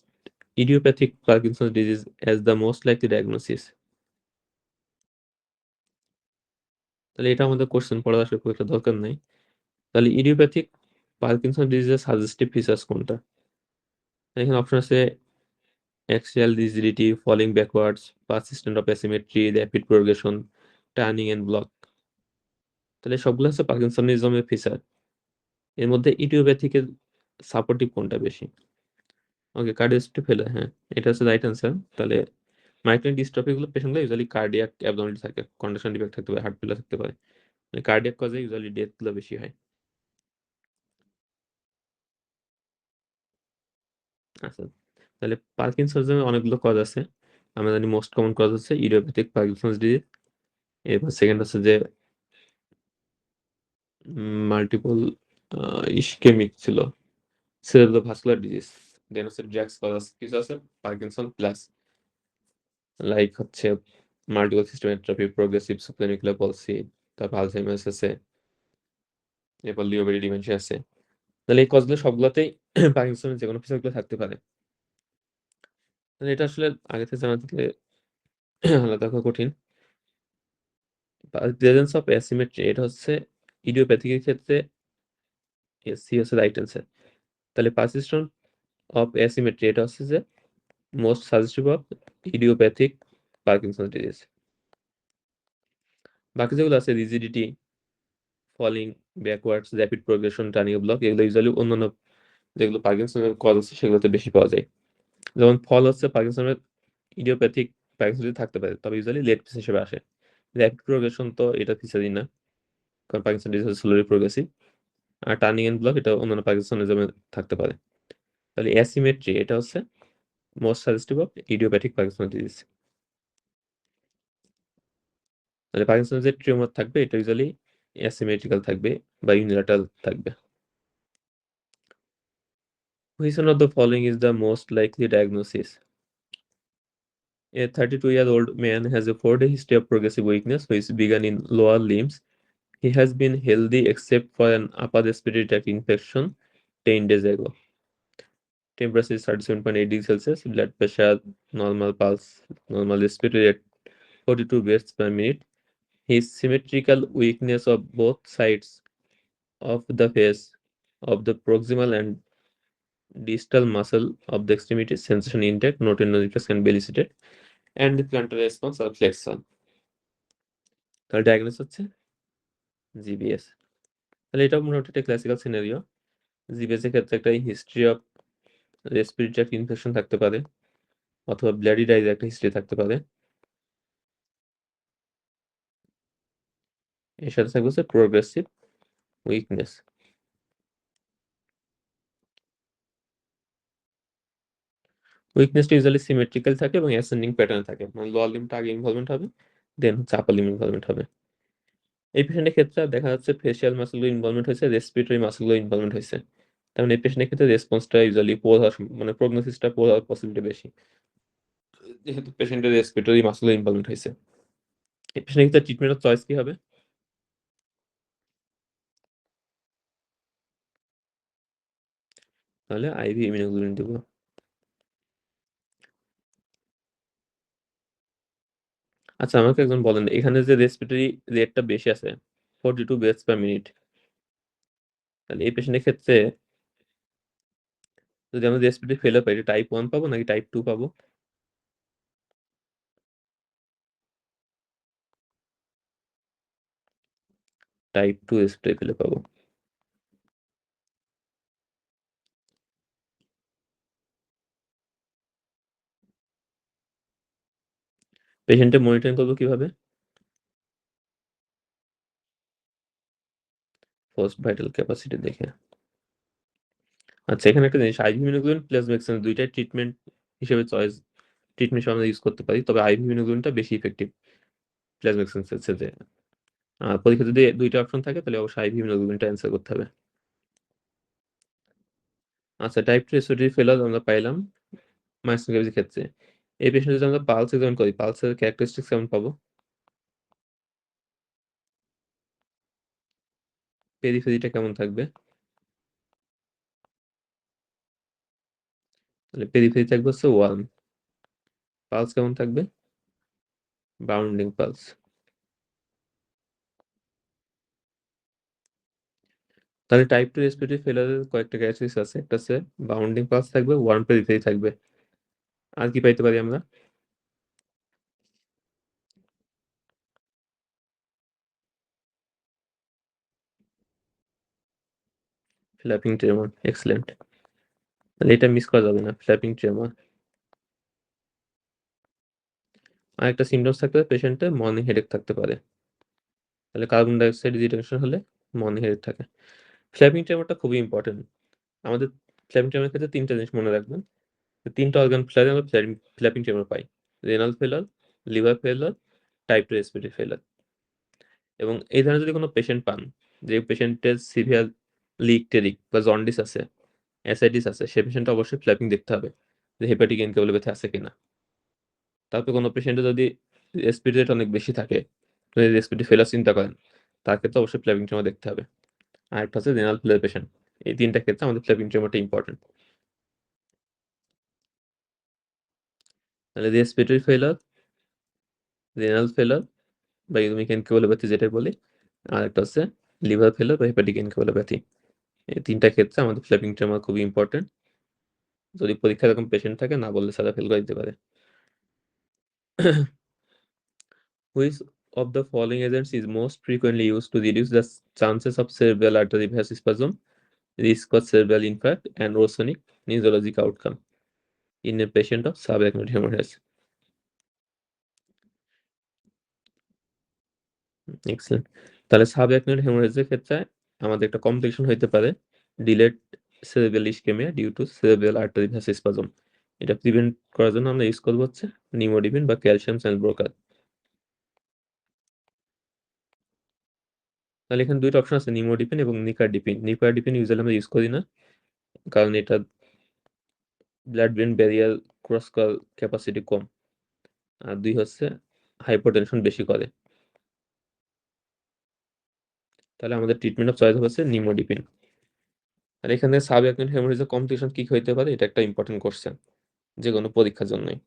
idiopathic Parkinson's disease as the most likely diagnosis? তাহলে এটা আমাদের কোশ্চেন পড়ার আসলে খুব একটা দরকার নাই। তাহলে ইডিওপ্যাথিক পার্কিনসন ডিজিজের সাজেস্টিভ ফিচার্স কোনটা? এখানে অপশন আছে axial rigidity, falling backwards, persistent of asymmetry, rapid progression, turning and block. তাহলে সবগুলো হচ্ছে পার্কিনসনিজমের ফিচার। এর মধ্যে ইডিওপ্যাথিকের সাপোর্টিভ কোনটা বেশি? ওকে, কার্ডিওস্টি ফেলে, হ্যাঁ, এটা হচ্ছে রাইট অ্যান্সার। তাহলে মাইগ্রেন ডিস্ট্রফি গুলো পেশেন্টগুলো ইউজুয়ালি কার্ডিয়াক অ্যাবনর্মালিটি থাকে, কন্ডিশন ডিফেক্ট থাকতে পারে, হার্ট ফেলিয়ার থাকতে পারে। মানে কার্ডিয়াক কজে ইউজুয়ালি ডেথ গুলো বেশি হয়। আচ্ছা, তাহলে পার্কিনসনিজমের অনেকগুলো কজ আছে। আমরা জানি মোস্ট কমন কজ হচ্ছে ইডিওপ্যাথিক পার্কিনসনস ডিজিজ। এরপর সেকেন্ড হচ্ছে যে মাল্টিপল ইসকেমিক ছিল, cerebrovascular ডিজিজ। দেন হচ্ছে ড্রাগস কজ কিছু আছে পার্কিনসন প্লাস, লাইক হচ্ছে multiple system atrophy, progressive supranuclear palsy, তারপর আলঝাইমার্স আছে, এরপর লিও বেরি ডিমেনশিয়া আছে। তাহলে এই কজগুলো সবগুলোতেই পার্কিনসনের যেকোনো ফিচারগুলো থাকতে পারে। তাহলে এটা আসলে আগে থেকে জানা থাকলে আলাদা করা কঠিন। প্রেজেন্স অফ অ্যাসিমেট্রি, এটা হচ্ছে ইডিওপ্যাথিকের ক্ষেত্রে সি হচ্ছে রাইট অ্যান্সার। তাহলে পারসিস্টেন্ট অফ অ্যাসিমেট্রি, এটা হচ্ছে যে most suggestive of idiopathic Parkinson disease. বাকি যেগুলো আছে rigidity, falling backwards, rapid progression, turning block, এগুলো ইউজুয়ালি অন্যান্য যেগুলো পার্কিনসনের কজ আছে সেগুলোতে বেশি পাওয়া যায়। যেমন ফল হচ্ছে পার্কিনসনের ইডিওপ্যাথিক পার্কিনসন থাকতে পারে, তবে ইউজুয়ালি লেট ফেজ হিসেবে আসে। র‍্যাপিড প্রোগ্রেশন তো এটা ফিচারই না, কারণ পার্কিনসন ডিজিজ হচ্ছে স্লোলি প্রোগ্রেসিভ। আর টার্নিং এন্ড ব্লক এটা অন্যান্য পার্কিনসনিজমে থাকতে পারে। তাহলে অ্যাসিমেট্রি এটা হচ্ছে most suggestive of idiopathic Parkinson disease. তাহলে পার্কিনসনের যে টিউমার থাকবে এটা ইউজুয়ালি অ্যাসিমেট্রিক্যাল থাকবে বা ইউনিল্যাটারাল থাকবে। Which one of the following is the most likely diagnosis? A 32-year-old man has a 4-day history of progressive weakness which began in lower limbs. He has been healthy except for an upper respiratory tract infection 10 days ago. Temperature is 37.8 degrees Celsius, blood pressure normal, pulse normal, respiratory rate 42 beats per minute. His symmetrical weakness of both sides of the face of the proximal and distal muscle of the extremity, sensation intact, no tendon reflex can be elicited, and the plantar response or flexion. তাহলে diagnose হচ্ছে GBS. তাহলে এটাও মোটামুটি একটা classical scenario. GBS এর ক্ষেত্রে একটা history of respiratory tract infection থাকতে পারে, অথবা ব্লাডি ডাইজের একটা হিস্ট্রি থাকতে পারে। এর সাথে থাকবে হচ্ছে প্রোগ্রেসিভ উইকনেস। উইকনেসটা ইউজুয়ালি সিমেট্রিক্যাল থাকে এবং অ্যাসেন্ডিং প্যাটার্নে থাকে, মানে লোয়ার লিম্বটা আগে ইনভলভমেন্ট হবে, দেন হচ্ছে আপার লিম্ব ইনভলভমেন্ট হবে। এই পেশেন্টের ক্ষেত্রে দেখা যাচ্ছে ফেসিয়াল মাসলগুলো ইনভলভমেন্ট হয়েছে, রেসপিরেটরি মাসলগুলো ইনভলভমেন্ট হয়েছে। তার মানে এই পেশেন্টের ক্ষেত্রে রেসপন্সটা ইউজুয়ালি পুয়ার হওয়ার মানে প্রগনোসিসটা পুয়ার হওয়ার পসিবিলিটি বেশি, যেহেতু পেশেন্টের রেসপিরেটরি মাসলগুলো ইনভলভমেন্ট হয়েছে। এই পেশেন্টের ক্ষেত্রে ট্রিটমেন্টের চয়েস কি হবে? তাহলে আইভি ইমিউনোগ্লোবিন দেব। আচ্ছা, আমাকে একজন বলেন, এখানে যে রেসপিরেটরি রেটটা বেশি আছে, 42 breaths per minute। তাহলে এই পেশেন্টের ক্ষেত্রে যদি আমরা রেসপিরেটরি ফেইলিউর পাই, এটা টাইপ 1 পাবো নাকি টাইপ 2 পাবো? টাইপ 2 রেসপিরেটরি ফেইলিউর পাবো। পেশেন্টের মনিটরিং করব কিভাবে? ফোর্সড ভাইটাল ক্যাপাসিটি দেখে। আচ্ছা, এখানে একটা জিনিস, IV ইমিউনোগ্লোবিন, প্লাজমা এক্সচেঞ্জ ২ টাই ট্রিটমেন্ট হিসেবে ট্রিটমেন্ট হিসেবে আমরা ইউজ করতে পারি। তবে IV ইমিউনোগ্লোবিনটা বেশি ইফেক্টিভ প্লাজমা এক্সচেঞ্জ এর চেয়ে। পরীক্ষায় যদি ২ টা অপশন থাকে তাহলে অবশ্যই IV ইমিউনোগ্লোবিনটা অ্যান্সার করতে হবে। আচ্ছা, টাইপ 2 রেসপিরেটরি ফেইলিউর আমরা পাইলাম মায়োসিন গ্রেভিসের ক্ষেত্রে। এই পেশেন্টের যদি আমরা পালস এক্সামিন করি, পালসের ক্যারেক্টারিস্টিক্স কেমন পাবো? পেরিফেরিটা কেমন থাকবে? তাহলে পেরিফেরি থাকবে হচ্ছে 1। পালস কেমন থাকবে? Bounding pulse. তাহলে টাইপ 2 রেসপিরেটরি ফেইলিউর এর কয়েকটা ক্যারেক্টারিস্টিক্স আছে। একটা হচ্ছে বাউন্ডিং পালস থাকবে, 1 পেরিফেরি থাকবে। আর কি পাইতে পারি আমরা? Flapping tremor, excellent. তাহলে এটা মিস করা যাবে না, ফ্ল্যাপিং ট্রেমর। আরেকটা সিম্পটমস থাকতে পারে পেশেন্টের মর্নিং হেডেক থাকতে পারে। তাহলে কার্বন ডাই অক্সাইড রিটেনশন হলে মর্নিং হেডেক থাকে। ফ্ল্যাপিং ট্রেমরটা খুবই ইম্পর্টেন্ট। আমাদের ফ্ল্যাপিং ট্রেমরের ক্ষেত্রে ৩ টা জিনিস মনে রাখবেন। ৩ টা অর্গান ফেইলিউরে আমরা ফ্ল্যাপিং ট্রেমর পাই। Renal failure, liver failure, type 2 respiratory failure. এবং এই ধরনের যদি কোনো পেশেন্ট পান, যে পেশেন্টের সিভিয়ার লিকটেরিক বা জন্ডিস আছে, অ্যাসাইটিস আছে, সে পেশেন্টটা অবশ্যই ফ্ল্যাপিং দেখতে হবে যে হেপাটিক এনকেফেলোপ্যাথি আছে কিনা। তারপর কোনো পেশেন্টের যদি রেসপিরেটরি রেট অনেক বেশি থাকে, যদি রেসপিরেটরি ফেইলিউর চিন্তা করেন, তার ক্ষেত্রে অবশ্যই ফ্ল্যাপিং ট্রেমর দেখতে হবে। আরেকটা হচ্ছে রেনাল ফেইলিউর পেশেন্ট। এই ৩ টা ক্ষেত্রে আমাদের ফ্ল্যাপিং ট্রেমরটা ইম্পর্টেন্ট। তাহলে রেসপিরেটরি ফেইলিউর, রেনাল ফেইলিউর বা ইউরেমিক এনকেফেলোপ্যাথি যেটাই বলি, আরেকটা হচ্ছে লিভার ফেইলিউর বা হেপাটিক এনকেফেলোপ্যাথি। এই ৩ টা ক্ষেত্রে আমাদের ফ্ল্যাপিং ট্রেমর খুবই ইম্পর্টেন্ট। যদি পরীক্ষায় এরকম পেশেন্ট থাকে, না বললে স্যাররা ফেল করে দিতে পারে। Which of the following agents is most frequently used to reduce the chances of cerebral artery vasospasm, risk of cerebral infarct, and worsening neurologic outcome in a patient of subarachnoid hemorrhage? Excellent. তাহলে subarachnoid হেমোরেজের ক্ষেত্রে আমাদের একটা complication হইতে পারে delayed cerebral ischaemia due to cerebral artery vasospasm. এটা prevent করার জন্য আমরা ইউজ করব হচ্ছে নিমোডিপিন বা ক্যালসিয়াম চ্যানেল ব্লকার। তাহলে এখানে ২ টা অপশন আছে, নিমোডিপিন এবং নিকারডিপিন। নিকারডিপিন ইউজুয়ালি আমরা ইউজ করি না। কারণ এটা ব্লাড ব্রেন ব্যারিয়ার ক্রস করার ক্যাপাসিটি কম। আর ২ হচ্ছে হাইপারটেনশন বেশি করে। তাহলে আমাদের ট্রিটমেন্ট অফ চয়েস হচ্ছে নিমোডিপিন। আর এখানে সাবঅ্যাকুইট হেমোরেজের কমপ্লিকেশন কি হইতে পারে, এটা একটা ইম্পোর্টেন্ট কোয়েশ্চেন যেকোনো পরীক্ষার জন্যই।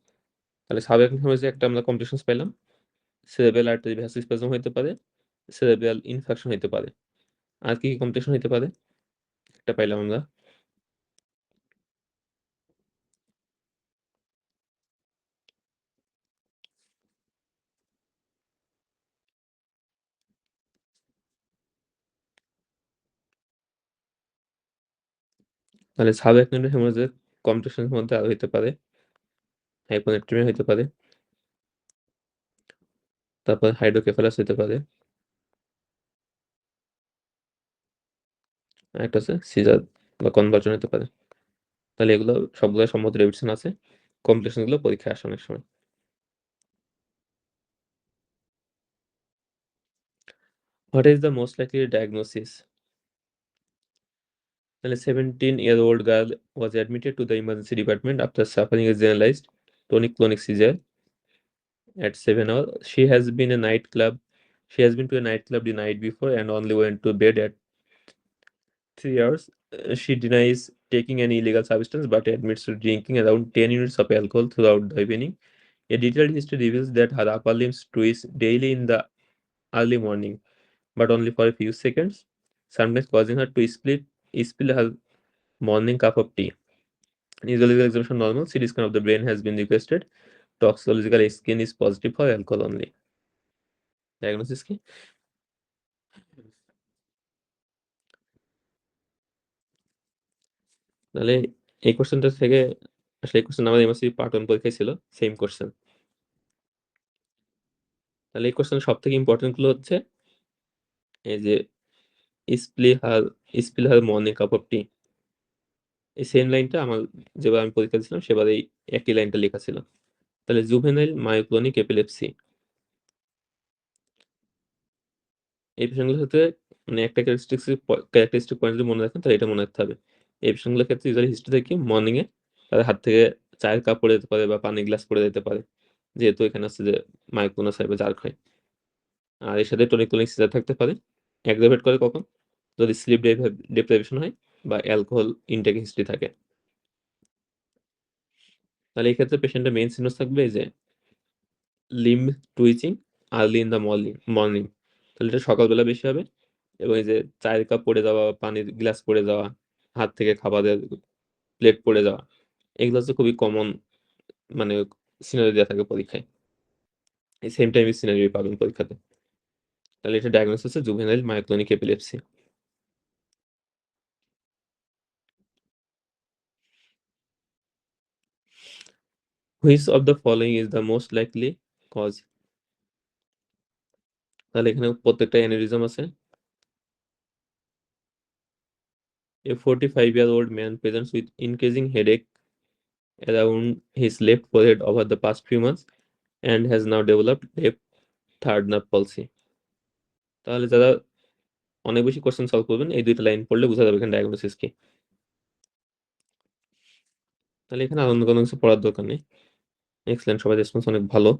তাহলে সাবঅ্যাকুইট হেমোরেজে একটা আমরা কমপ্লিকেশনস পাইলাম। সেরেব্রাল আর্টারি ভ্যাসোস্পাজম হইতে পারে, সেরেব্রাল ইনফেকশন হইতে পারে। আর কি কমপ্লিকেশন হইতে পারে? একটা পাইলাম আমরা। তাহলে সাবঅ্যাকুইট হেমোরেজের কমপ্লিকেশনের মধ্যে আরো হইতে পারে হাইপোনাট্রিমিয়া হইতে পারে, তারপর হাইড্রোকেফালাস হইতে পারে। আরেকটা হচ্ছে সিজার বা কনভার্জন হতে পারে। তাহলে এগুলো সবগুলোর সম্মত রেভিশন আছে। কমপ্লিকেশন গুলো পরীক্ষায় আসে অনেক সময়। What is the most likely diagnosis? A 17-year-old girl was admitted to the emergency department after suffering a generalized tonic-clonic seizure at 7 hours. She has been to a nightclub the night before and only went to bed at 3 hours. She denies taking any illegal substance but admits to drinking around 10 units of alcohol throughout the evening. A detailed history reveals that her upper limbs twitch daily in the early morning. but only for a few seconds, sometimes causing her to spill her morning cup of tea. Neurological examination normal. CT scan of the brain has been requested. Toxicological scan is positive for alcohol only. Diagnosis কি? তাহলে এই কোশ্চেনটা থেকে আসলে এই question আমাদের MSc part 1 পরীক্ষায় ছিল। Same question. তাহলে এই কোশ্চেনের সবথেকে ইম্পোর্টেন্ট গুলো হচ্ছে এই যে spill her spill her morning cup of tea. এই সেম লাইনটা আমার যেবার আমি পরীক্ষা দিয়েছিলাম সেবারেই একই লাইনটা লেখা ছিল। তাহলে জুভেনাইল মায়োক্লোনিক এপিলেপসি এই পেশেন্টগুলোর সাথে মানে একটা ক্যারেক্টারিস্টিক পয়েন্ট যদি মনে রাখেন তাহলে এটা মনে রাখতে হবে। এই পেশেন্টগুলোর ক্ষেত্রে ইউজুয়ালি হিস্ট্রি থেকে মর্নিং এ তাদের হাত থেকে চায়ের কাপ পড়ে যেতে পারে বা পানির গ্লাস পড়ে যেতে পারে। যেহেতু এখানে আছে যে মায়োক্লোনাস হয় বা জার্ক হয়। আর এর সাথে টনিক-ক্লোনিক সিজার থাকতে পারে। এগ্রাভেট করে কখন? যদি স্লিপ ডেপ্রাইভেশন হয় বা অ্যালকোহল ইনটেক হিস্ট্রি থাকে। তাহলে এই ক্ষেত্রে পেশেন্টের মেইন সিগনালস থাকবে এই যে limb twitching early in the morning. তাহলে এটা সকালবেলা বেশি হবে এবং এই যে চায়ের কাপ পড়ে যাওয়া, পানির গ্লাস পড়ে যাওয়া, হাত থেকে খাবারের প্লেট পড়ে যাওয়া, এগুলো হচ্ছে খুবই কমন মানে সিনারিও দেয়া থাকে পরীক্ষায়। এই সেম টাইপের সিনারিও পাবেন পরীক্ষাতে। তাহলে এটা ডায়াগনোসিস হচ্ছে juvenile myoclonic epilepsy. Which of the following is the most likely cause? তাহলে এখানে প্রত্যেকটা অ্যানেরিজম আছে। A 45-year-old man presents with increasing headache around his left forehead over the past few months and has now developed left third nerve palsy. তাহলে যারা অনেক বেশি question solve করবেন এই ২ টা লাইন পড়লে বোঝা যাবে এখানে ডায়াগনোসিস কি। তাহলে এখানে আর অন্য কোনো কিছু পড়ার দরকার নেই। এক্সেলেন্ট, সবার রেসপন্স অনেক ভালো।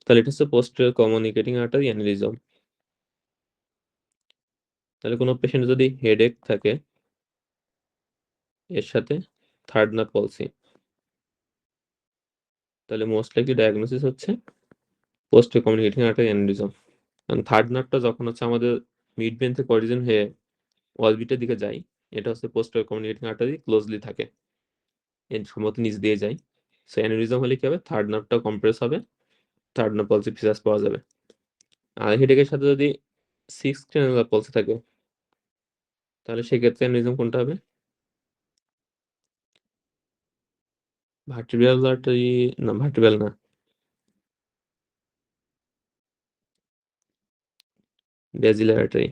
তাহলে এটা হচ্ছে পোস্টেরিয়র কমিউনিকেটিং আর্টারি অ্যানিউরিজম। তাহলে কোনো পেশেন্টের যদি হেডেক থাকে এর সাথে থার্ড নার্ভ পলসি, তাহলে মোস্ট লাইকলি ডায়াগনোসিস হচ্ছে পোস্টেরিয়র কমিউনিকেটিং আর্টারি অ্যানিউরিজম। কারণ থার্ড নার্ভটা যখন হচ্ছে আমাদের মিড ব্রেন থেকে অরিজিন হয়ে অরবিটের দিকে যায়, এটা হচ্ছে পোস্টেরিয়র কমিউনিকেটিং আর্টারি ক্লোজলি থাকে। এর সম্ভবত নিচ দিয়ে যায়। সো অ্যানিউরিজম হলে কি হবে? থার্ড নার্ভটা কম্প্রেস হবে, থার্ড নার্ভ পলসি ফিচার্স পাওয়া যাবে। আর হেডেকের সাথে যদি 6 ক্রেনিয়াল পলসি থাকে তাহলে সেক্ষেত্রে অ্যানিউরিজম কোনটা হবে? ভার্টিব্রাল আর্টারি না, ভার্টিব্রাল না। ব্যাজিলার আর্টারি।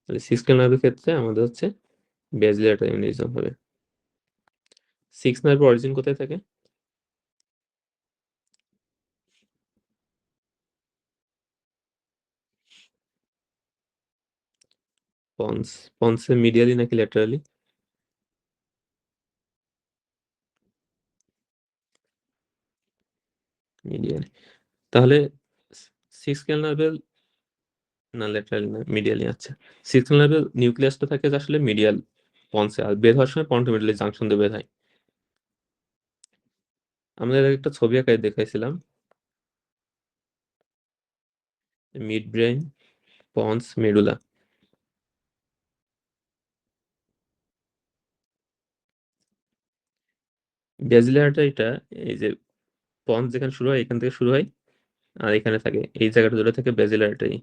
তাহলে 6 ক্রেনিয়াল ক্ষেত্রে আমাদের হচ্ছে ব্যাজিলার আর্টারি অ্যানিউরিজম হবে। 6 নার্ভের অরিজিন কোথায় থাকে? পন্স। পন্সের মিডিয়ালি নাকি ল্যাটারালি? মিডিয়ালি। তাহলে 6 ক্রেনিয়াল না, ল্যাটারালি না, মিডিয়ালি। আচ্ছা, 6 ক্রেনিয়াল নিউক্লিয়াসটা থাকে যে আসলে মিডিয়াল পন্সে, আর বের হওয়ার সময় পন্টোমিডালি জাংশন দিয়ে বের হয়। আমরা এর আগে একটা ছবি আঁকায় দেখাইছিলাম। Mid brain, pons, medulla. Basilar আর্টারিটা এই যে পন্স যেখানে শুরু হয় এখান থেকে শুরু হয় আর এখানে থাকে, এই জায়গাটা ধরে থাকে ব্যাজিলার আর্টারি।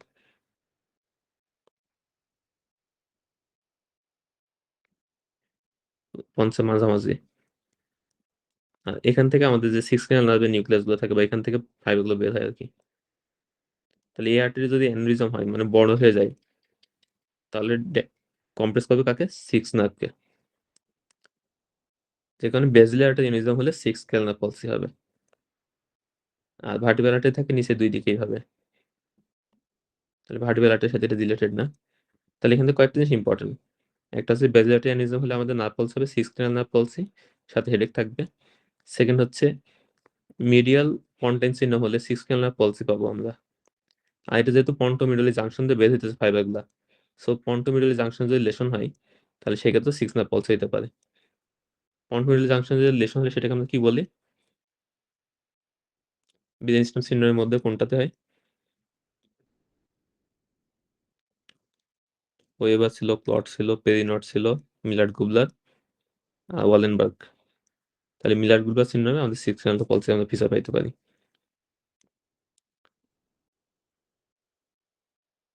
পন্সের মাঝামাঝি। আর এখান থেকে আমাদের যে 6 ক্রেনিয়াল নার্ভের নিউক্লিয়াস গুলো থাকে বা এখান থেকে ফাইবার গুলো বের হয় আরকি। তাহলে এই আর্টারি যদি অ্যানিউরিজম হয় মানে বড় হয়ে যায় তাহলে কম্প্রেস করবে কাকে? 6 নার্ভকে। যে কারণে ব্যাজিলার আর্টারি অ্যানিউরিজম হলে 6 ক্রেনিয়াল পলসি হবে। আর ভার্টিব্রাল আর্টারি থাকে নিচে 2 দিকেই হবে। তাহলে ভার্টিব্রাল আর্টারির সাথে এটা রিলেটেড না। তাহলে এখান থেকে কয়েকটা জিনিস ইম্পর্টেন্ট। একটা হচ্ছে ব্যাজিলার আর্টারি অ্যানিউরিজম হলে আমাদের নার্ভ পলস হবে 6 ক্রেনিয়াল নার্ভ পলসি, সাথে হেডেক থাকবে। সেকেন্ড হচ্ছে মিডিয়াল পন্টেন চিহ্ন হলে 6 ক্রেনিয়াল নার্ভ পলসি পাবো আমরা। আর এটা যেহেতু পন্টোমিডালি জাংশন দিয়ে বের হইতেছে ফাইবার গুলা, সো পন্টোমিডালি জাংশন যদি লেশন হয় তাহলে সেক্ষেত্রে 6 নার্ভ পলসি হইতে পারে। পন্টোমিডালি জাংশন যদি লেশন হলে সেটাকে আমরা কি বলি? ব্রেইনস্টেম সিন্ড্রোমের মধ্যে কোনটাতে হয়? ওয়েবার ছিল, ক্লট ছিল, পেরিনট ছিল, মিলার্ড গুবলার, ওয়ালেনবার্গ। তাহলে মিলার্ড গুবলার সিন্ড্রোমে আমাদের 6 গ্রাম পলসি আমরা ফিচার পাইতে পারি।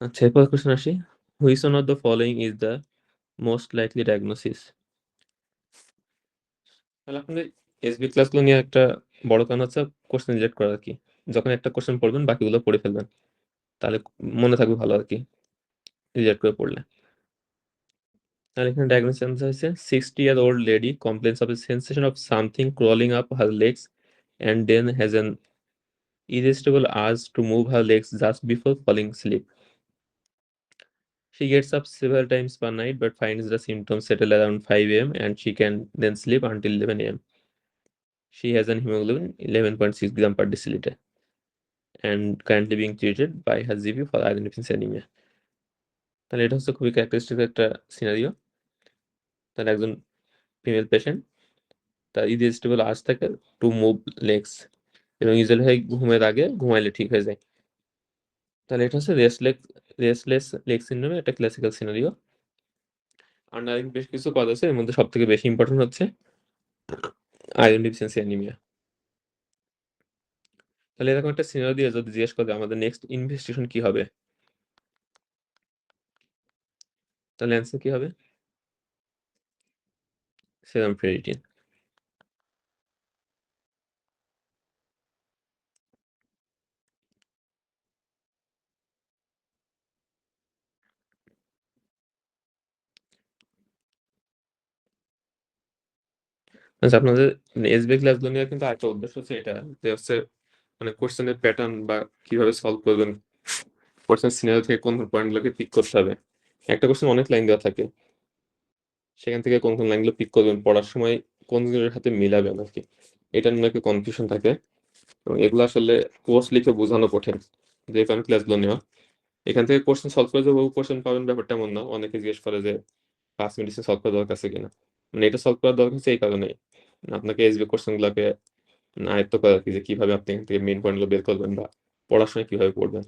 আচ্ছা, এরপর কোশ্চেন আসি, which one of the following is the most likely diagnosis. তাহলে আপনাদের এসবি ক্লাসগুলো নিয়ে একটা বড় কারণ হচ্ছে কোশ্চেন রিলেট করা আর কি। যখন একটা কোশ্চেন পড়বেন বাকিগুলো পড়ে ফেলবেন, তাহলে মনে থাকবে ভালো আর কি রিলেট করে পড়লে। তাহলে এখানে ডায়াগনোসিস আনসার হচ্ছে 60-year-old lady complains of a sensation of something crawling up her legs and then has an irresistible urge to move her legs just before falling asleep. She gets up several times per night but finds the symptoms settle around 5 a.m. and she can then sleep until 11 a.m. She has an hemoglobin 11.6 gram per deciliter and currently being treated by her GP for iron deficiency anemia. তাহলে এটা হচ্ছে খুবই characteristic একটা scenario. তাহলে একজন female patient, তার ইরেজিস্টিবল urge থাকে to move legs, এবং ইউজুয়ালি হয় ঘুমের আগে ঘুমাইলে ঠিক হয়ে যায়। তাহলে এটা হচ্ছে রেস্টলেস লেগ সিনড্রোমের একটা ক্লাসিক্যাল সিনারিও। আন্ডারলাইং বেশ কিছু কজ আছে, এর মধ্যে সবথেকে বেশি ইম্পর্টেন্ট হচ্ছে আয়রন ডিফিসিয়েন্সি অ্যানিমিয়া। তাহলে এরকম একটা সিনারিও দিয়ে যদি জিজ্ঞেস করে আমাদের নেক্সট ইনভেস্টিগেশন কি হবে, তাহলে অ্যান্সার কি হবে? Serum ferritin. আচ্ছা, আপনাদের এসবিআই ক্লাসগুলো নিয়ে কিন্তু আরেকটা উদ্দেশ্য হচ্ছে এটা, যে হচ্ছে মানে কোশ্চেনের প্যাটার্ন বা কিভাবে সলভ করবেন, কোশ্চেন সিনারিও থেকে কোন পয়েন্টগুলোকে পিক করতে হবে। একটা কোশ্চেন অনেক লাইন দেওয়া থাকে, সেখান থেকে কোন কোন লাইনগুলো পিক করবেন, পড়ার সময় কোনগুলোর সাথে মিলাবেন আর কি, এটা নিয়ে একটা কনফিউশন থাকে। এবং এগুলো আসলে কোর্স লিখে বোঝানো কঠিন, যে কারণে ক্লাসগুলো নেওয়া। এখান থেকে কোশ্চেন সলভ করে যে বহু কোশ্চেন পাবেন ব্যাপারটা এমন না। অনেকে জিজ্ঞেস করে যে 5 মিনিটে সলভ করা দরকার আছে কিনা। মানে এটা সলভ করার দরকার হচ্ছে এই কারণেই, আপনাকে এসবি কোশ্চেন গুলাকে আয়ত্ত করা আর কি, যে কিভাবে আপনি এখান থেকে মেইন পয়েন্ট গুলো বের করবেন বা পড়ার সময় কিভাবে পড়বেন।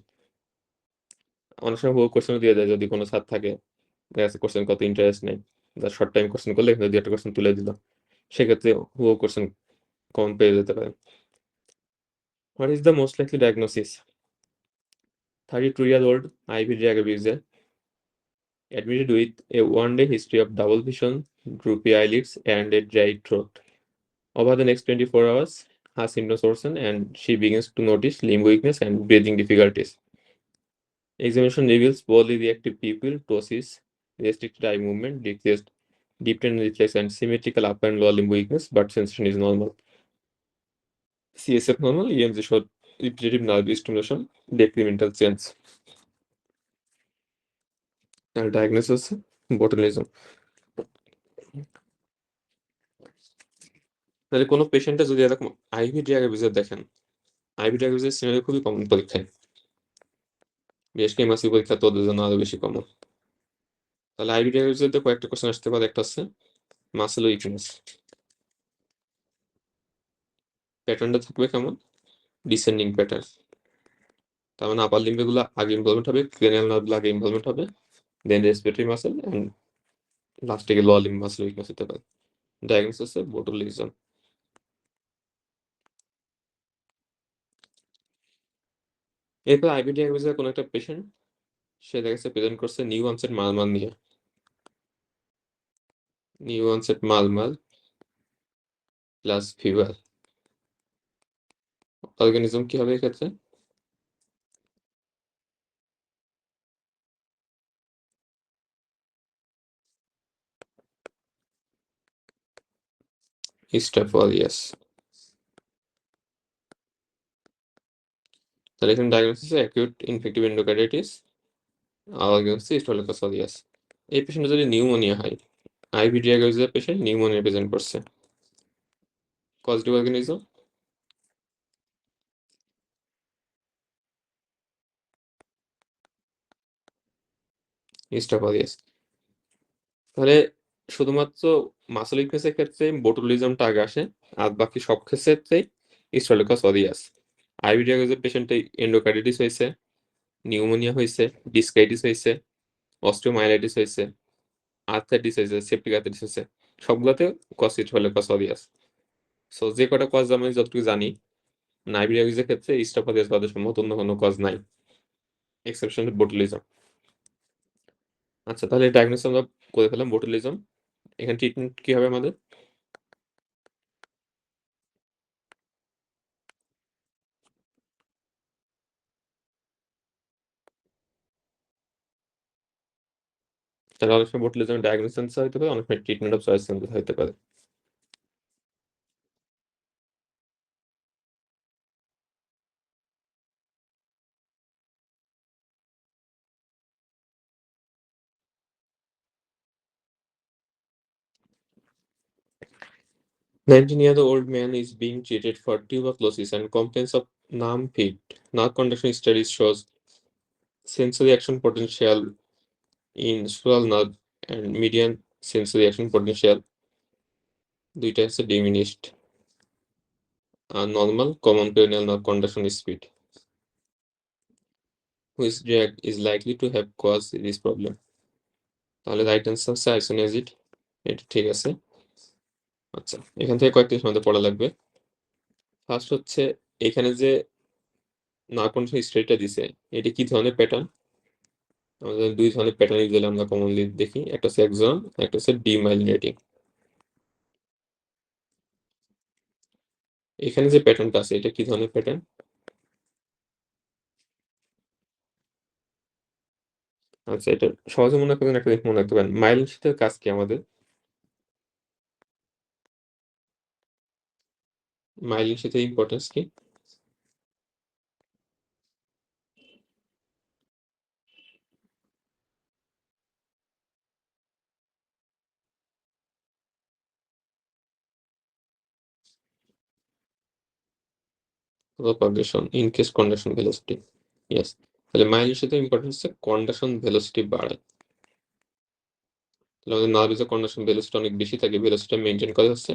অনেক সময় বহু কোশ্চেন দিয়ে দেয়, যদি কোনো স্যার থাকে দেখা যাচ্ছে কোশ্চেন কত ইন্টারেস্ট নেই, শর্ট টাইম কোশ্চেন করলে এখানে দুই একটা কোশ্চেন তুলে দিল, সেক্ষেত্রে হুবহু কোশ্চেন কম পেয়ে যেতে পারে। What is the most likely diagnosis? 32-year-old IV drug abuser admitted with a one-day history of double vision, droopy eyelids, and a dry throat. Over the next 24 hours, her symptoms worsen and she begins to notice limb weakness and breathing difficulties. Examination reveals poorly reactive pupil, ptosis, restricted eye movement, decreased deep tendon reflex, and symmetrical upper and lower limb weakness, but sensation is normal. CSF normal, EMG showed repetitive nerve stimulation, decremental change. And diagnosis botulism. তাহলে কোনো পেশেন্টে যদি এরকম ivy drug abuser দেখেন, ivy drug abuser scenario খুবই common পরীক্ষায়, বিশেষ করে MSc পরীক্ষা তো ওদের জন্য আরো বেশি কমন। তাহলে আইভি ড্রাগ অ্যাবিউজারদের কয়েকটা কোশ্চেন আসতে পারে। একটা হচ্ছে মাসেল উইকনেস, প্যাটার্নটা থাকবে কেমন? Descending pattern. তার মানে আপার লিম্বে গুলো আগে ইনভলভমেন্ট হবে, ক্রেনিয়াল নার্ভ আগে ইনভলভমেন্ট হবে, দেন রেসপিরেটরি মাসেল, এন্ড লাস্টে গিয়ে লোয়ার লিম্ব মাসেল উইকনেস হতে পারে। ডায়াগনোসিস হচ্ছে বোটুলিজম। এরপর আইভি ড্রাগ অ্যাবিউজার কোনো একটা পেশেন্ট, সে দেখা যাচ্ছে প্রেজেন্ট করছে নিউ অনসেট মালমাল নিয়ে, new onset murmur plus fever. Organism কি হবে এক্ষেত্রে? স্ট্যাফোরিয়াস। তাহলে এখানে diagnosis acute infective endocarditis, organism staph aureus. এই পেশেন্টে যদি নিউমোনিয়া হয়, IV drug abuser patient pneumonia present করছে, পজিটিভ অর্গানিজম স্ট্যাফোরিয়াস। তাহলে শুধুমাত্র মাসল উইকনেসের ক্ষেত্রে বোটুলিজমটা আগে আসে, আর বাকি সব ক্ষেত্রেই স্ট্রেলিকোসোরিয়াস। আইভি ড্রাগ অ্যাবিউজার পেশেন্টে এন্ডোকার্ডিটিস হয়েছে, নিউমোনিয়া হয়েছে, ডিসকাইটিস হয়েছে, অস্টিওমাইলাইটিস হইছে, আর্থ্রাইটিস হইছে, সেপটিক আর্থ্রাইটিস হইছে। সবগুলাতে কজ সিস্টোফিলিক কজ সো যে কয়টা কজ আমি যতটুকু জানি, নাইবিরিয়াজিসের ক্ষেত্রে স্টোফাজিয়াস বাদে সম্ভবত অন্য কোনো কজ নাই। Exception botulism. আচ্ছা তাহলে ডায়াগনোসিস আমরা করে ফেললাম বোটুলিজম। এখানে ট্রিটমেন্ট কি হবে আমাদের? তাহলে অনেক সময় বোটুলিজম ডায়াগনোসিস সেন্স হইতে পারে, অনেক সময় ট্রিটমেন্ট অফ চয়েস সেন্স হইতে পারে। Nineteen-year-old man is being treated for tuberculosis and complaints of numb feet. Nerve conduction studies shows sensory action potential in sural nerve and median sensory action potential দুইটা হচ্ছে diminished. Normal common cranial nerve conduction speed. Which drug is likely to have caused this problem? তাহলে right answer হচ্ছে isoniazid. এটা ঠিক আছে। আচ্ছা এখান থেকে কয়েকটা আমাদের পড়া লাগবে। ফার্স্ট হচ্ছে এখানে যে নার্ভ কন্ডাকশন স্টেটটা দিছে, এটা কি ধরনের প্যাটার্ন? আমাদের দুই ধরনের প্যাটার্ন ইউজুয়ালি আমরা কমনলি দেখি, একটা হচ্ছে এক্সন, একটা হচ্ছে ডিমাইলিনেটিং। এখানে যে প্যাটার্নটা আছে এটা কি ধরনের প্যাটার্ন? আচ্ছা এটা সহজে মনে করবেন, একটা জিনিস মনে রাখতে পারেন, মাইলিন শীটের কাজ কি আমাদের? মাইলিন শীটের ইম্পর্টেন্স কি? Propagation increase conduction velocity. Yes. তাহলে মাইলিন শীটের ইম্পর্টেন্স হচ্ছে কন্ডাকশন ভেলোসিটি বাড়ায়। তাহলে আমাদের নার্ভে যে কন্ডাকশন ভেলোসিটি অনেক বেশি থাকে, ভেলোসিটি মেইনটেইন করে হচ্ছে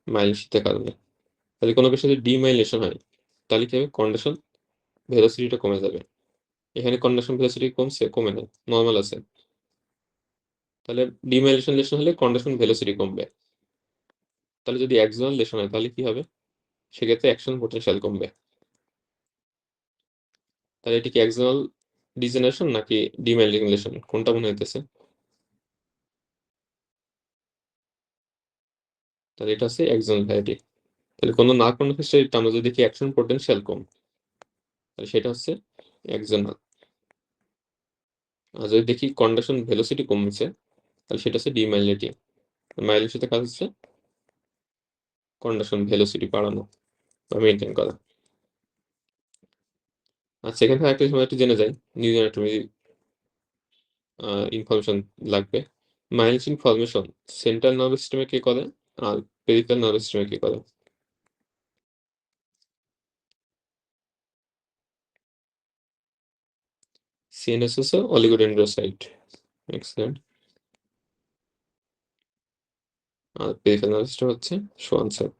মাইলিন শীটের কারণে। তাহলে কোনো কিছু যদি ডিমাইলিনেশন হয় তাহলে কি হবে? কন্ডাকশন ভেলোসিটিটা কমে যাবে। এখানে কন্ডাকশন ভেলোসিটি কমছে? কমে নাই, নরমাল আছে। তাহলে ডিমাইলিনেশন লেশন হলে কন্ডাকশন ভেলোসিটি কমবে। তাহলে যদি অ্যাক্সিয়াল লেশন হয় তাহলে কি হবে? সেক্ষেত্রে অ্যাকশন পোটেনশিয়াল কমবে। তাহলে এটা কি অ্যাক্সিয়াল ডিজেনারেশন নাকি ডিমাইলিনেশন, কোনটা মনে হইতেছে? তাহলে এটা হচ্ছে অ্যাক্সিয়াল ভ্যারাইটি। তাহলে কোনো না কোনো ক্ষেত্রে আমরা যদি দেখি অ্যাকশন পোটেনশিয়াল কম, তাহলে সেটা হচ্ছে অ্যাক্সিয়াল। আর যদি দেখি কন্ডাকশন ভেলোসিটি কমছে তাহলে সেটা হচ্ছে ডিমাইলিনেটিং। মাইলিনের সাথে কাজ হচ্ছে কন্ডাকশন ভেলোসিটি বাড়ানো বা মেইনটেইন করা। আচ্ছা এখান থেকে একটা সময় একটু জেনে যাই, নিউরো অ্যানাটমি ইনফরমেশন লাগবে। মাইলিন ফর্মেশন সেন্ট্রাল নার্ভাস সিস্টেমে কে করে আর পেরিফেরাল নার্ভাস সিস্টেমে কে করে? সিএনএস হচ্ছে অলিগোডেন্ড্রোসাইট। এক্সেলেন্ট। আর পেরিফেরাল নার্ভাস সিস্টেম হচ্ছে সোয়ান সেল।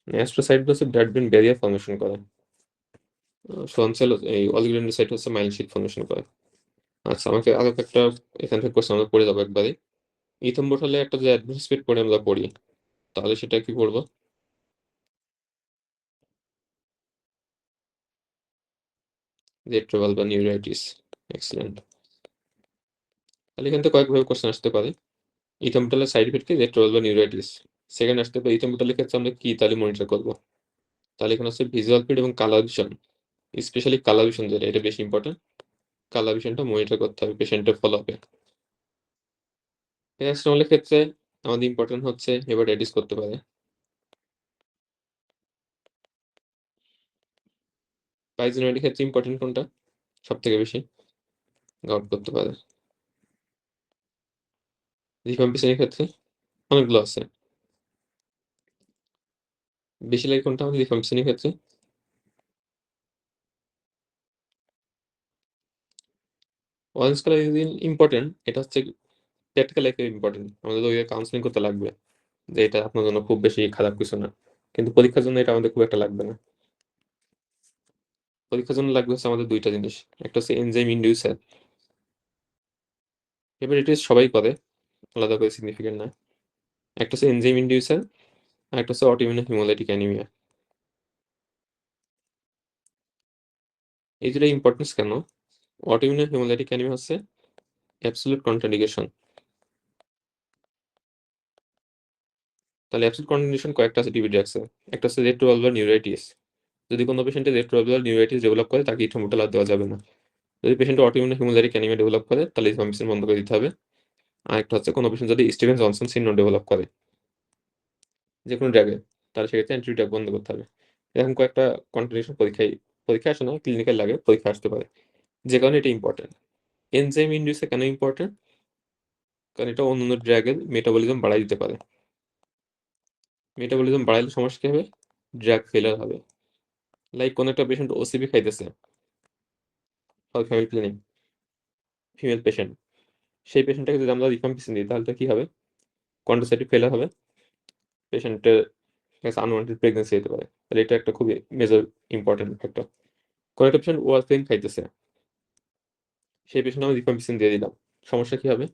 অ্যাস্ট্রোসাইট হচ্ছে ব্লাড ব্রেন ব্যারিয়ার ফর্মেশন করে। সোয়ান সেল এই অলিগোডেন্ড্রোসাইট হচ্ছে মাইলিন শীট ফর্মেশন করে। আচ্ছা আমাকে আরো একটা এখান থেকে কোশ্চেন আমরা পড়ে যাবো একবারে। ইথম্বোটালে একটা যে অ্যাডভার্সিপিড পড়ে আমরা পড়ি, তাহলে সেটা কি পড়বো? রেট্রোভাল বা নিউরাইটিস। এক্সেলেন্ট। তাহলে এখান থেকে কয়েকভাবে কোশ্চেন আসতে পারে। ইথম্বোটালের সাইড ইফেক্ট কি? রেট্রোভাল বা নিউরাইটিস। সেকেন্ড আসতে পারে ইথম্বোটালের ক্ষেত্রে আমরা কি তাহলে মনিটর করবো? তাহলে এখানে হচ্ছে ভিজুয়াল ফিড এবং colour vision. Specially colour vision যেটা, এটা বেশি ইম্পর্টেন্ট। কালার ভিশনটা মনিটর করতে হবে পেশেন্টের ফলো আপে। প্যারাসিটামলের ক্ষেত্রে আমাদের ইম্পর্টেন্ট হচ্ছে হেপাটাইটিস করতে পারে। পাইজেনোইডের ক্ষেত্রে ইম্পর্টেন্ট কোনটা সবথেকে বেশি? গাউট করতে পারে। রিফ্যাম্পিসিনের ক্ষেত্রে অনেকগুলো আছে। বেশি লাগে কোনটা আমাদের রিফ্যাম্পিসিনের ক্ষেত্রে? অরেঞ্জ কালার ইম্পর্টেন্ট, এটা হচ্ছে প্র্যাকটিক্যাল লাইফে ইম্পর্টেন্ট। আমাদের ওই কাউন্সেলিং করতে লাগবে যে এটা আপনার জন্য খুব বেশি খারাপ কিছু না, কিন্তু পরীক্ষার জন্য এটা আমাদের খুব একটা লাগবে না। পরীক্ষার জন্য লাগবে হচ্ছে আমাদের ২ টা জিনিস। একটা হচ্ছে এনজাইম ইন্ডিউসার। হেপাটাইটিস সবাই করে, আলাদা করে সিগনিফিকেন্ট না। একটা হচ্ছে এনজাইম ইন্ডিউসার, আরেকটা হচ্ছে অটোইমিউন হিমোলাইটিক অ্যানিমিয়া। এই ২ টা ইম্পর্টেন্স কেন? অটোইমিউন হিমোলাইটিক অ্যানিমিয়া হচ্ছে অ্যাবসোলিউট কন্ট্রাইন্ডিকেশন। তাহলে অ্যাবসোলিউট কন্ট্রাইন্ডিকেশন কয়েকটা আছে টিবি ড্রাগসে। একটা হচ্ছে রেট্রোভালভার নিউরাইটিস। যদি কোনো পেশেন্টের রেট্রোভালভার নিউরাইটিস ডেভেলপ করে তাকে ইথ্রোমোটাল আর দেওয়া যাবে না। যদি পেশেন্টের অটোইমিউন হিমোলাইটিক অ্যানিমিয়া ডেভেলপ করে তাহলে রিফাম্পিসিন বন্ধ করে দিতে হবে। আরেকটা হচ্ছে কোনো পেশেন্ট যদি স্টিভেন জনসন সিনড্রোম ডেভেলপ করে যেকোনো ড্রাগে, তাহলে সেক্ষেত্রে অ্যান্টি ড্রাগ বন্ধ করতে হবে। এরকম কয়েকটা কন্ট্রাইন্ডিকেশন পরীক্ষায় আসে না, ক্লিনিক্যাল লাগে, পরীক্ষায় আসতে পারে। যে কারণে এটা ইম্পর্টেন্ট। এনজাইম ইন্ডিউসে কেন ইম্পর্টেন্ট? কারণ এটা অন্যান্য ড্রাগের মেটাবলিজম বাড়ায় দিতে পারে। মেটাবলিজম বাড়াইলে সমস্যা কি হবে? ড্রাগ ফেইলিউর হবে। লাইক কোন একটা পেশেন্ট ওসিপি খাইতেছে, for family planning, female patient. সেই পেশেন্টটাকে যদি আমরা রিফাম্পিসিন দিই তাহলে তো কি হবে? কন্ট্রাসেপটিভ ফেইলিউর হবে। পেশেন্টের কাছে আনওয়ান্টেড প্রেগন্যান্সি হতে পারে। তাহলে এটা একটা খুবই মেজর ইম্পর্টেন্ট ফ্যাক্টর। কোন একটা পেশেন্ট ওয়ারফেরিন খাইতেছে, সেই পেশেন্ট আমরা রিফাম্পিসিন দিয়ে দিলাম। সমস্যা কি হবে?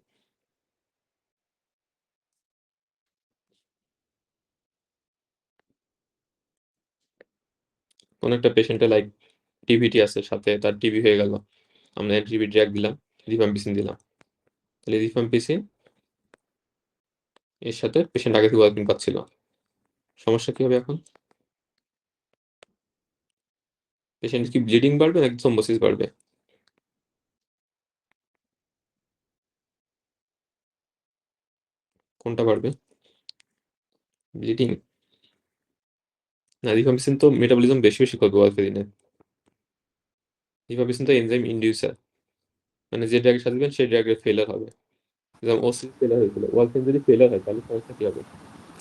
কোন একটা পেশেন্টের লাইক টিভিটি আছে, সাথে তার টিবি হয়ে গেল। আমরা অ্যান্টি-টিবি ড্রাগ দিলাম, রিফাম্পিসিন দিলাম। তাহলে রিফাম্পিসিন এর সাথে পেশেন্ট আগে থেকে ওয়ারফেরিন পাচ্ছিল। সমস্যা কি হবে এখন? পেশেন্টের কি ব্লিডিং বাড়বে নাকি থ্রম্বোসিস বাড়বে? কোনটা বাড়বে? ব্লিডিং? না, রিফাম্পিসিন তো মেটাবলিজম বেশি করবে ওয়ারফেরিনের। রিফাম্পিসিন তো এনজাইম ইন্ডিউসার। মানে যে ড্রাগের সাথে দিবেন সেই ড্রাগের ফেইলিউর হবে। যেমন ওসিপি ফেইলিউর হয়েছিল। ওয়ারফেরিন যদি ফেইলিউর হয় তাহলে সমস্যা কি হবে?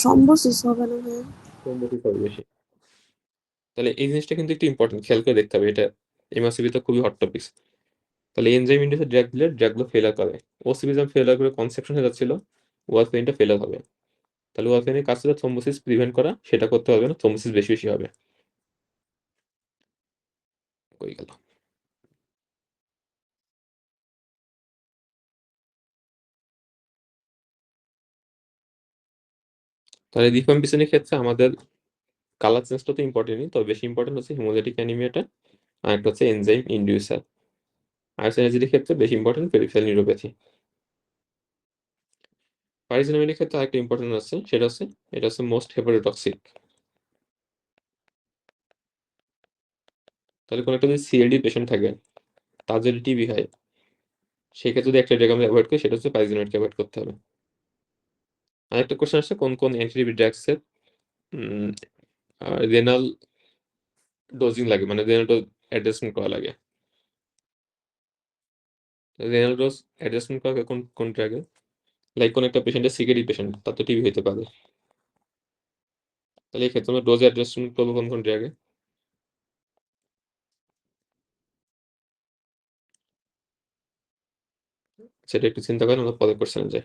থ্রম্বোসিস হবে না ভাইয়া? থ্রম্বোসিস হবে বেশি। তাহলে এই জিনিসটা কিন্তু একটু ইম্পর্টেন্ট, খেয়াল করে দেখতে হবে। এটা এমআরসিবি তে খুবই হট টপিকস। তাহলে এনজাইম ইন্ডিউসার ড্রাগ দিলে ড্রাগগুলো ফেইলিউর করে। ওসিপি যখন ফেইলিউর করে কনসেপশন হয়ে যাচ্ছিল, ওয়ারফেরিনটা ফেইলিউর হবে। তাহলে ওয়ারফেরিনের কাজ ছিল থ্রম্বোসিস প্রিভেন্ট করা, সেটা করতে হবে না, থ্রম্বোসিস বেশি হবে। কই গেল? তাহলে রিফাম্পিসিনের ক্ষেত্রে আমাদের কালার চেঞ্জটা তো ইম্পর্টেন্টই, তবে বেশি ইম্পর্টেন্ট হচ্ছে হিমোলাইটিক অ্যানিমিয়াটা, আর একটা হচ্ছে এনজাইম ইন্ডিউসার। আর্সেনাইজিডের ক্ষেত্রে বেশি ইম্পর্টেন্ট পেরিফেরাল নিউরোপ্যাথি। পাইরিজিনামিডের ক্ষেত্রে আরেকটা ইম্পর্টেন্ট আছে, সেটা হচ্ছে এটা হচ্ছে মোস্ট হেপাটোটক্সিক। তাহলে কোনো একটা যদি সিএলডি পেশেন্ট থাকে, তার যদি টিবি হয়, সেক্ষেত্রে যদি একটা ড্রাগ আমরা এভয়েড করি সেটা হচ্ছে পাইরিজিনামিডকে এভয়েড করতে হবে। আরেকটা কোয়েশ্চেন আসছে কোন অ্যান্টি-টিবি ড্রাগসের উম রেনাল ডোজিং লাগে, মানে রেনাল ডোজ অ্যাডজাস্টমেন্ট করা লাগে। রেনাল ডোজ অ্যাডজাস্টমেন্ট করা লাগে কোন ড্রাগে? লাইক কোন একটা পেশেন্টের সিকেডি পেশেন্ট, তার তো টিবি হইতে পারে। তাহলে এই ক্ষেত্রে আমরা ডোজ অ্যাডজাস্টমেন্ট করবো কোন ড্রাগে? সেটা একটু চিন্তা করেন, আমরা পরের কোয়েশ্চেনে যাই।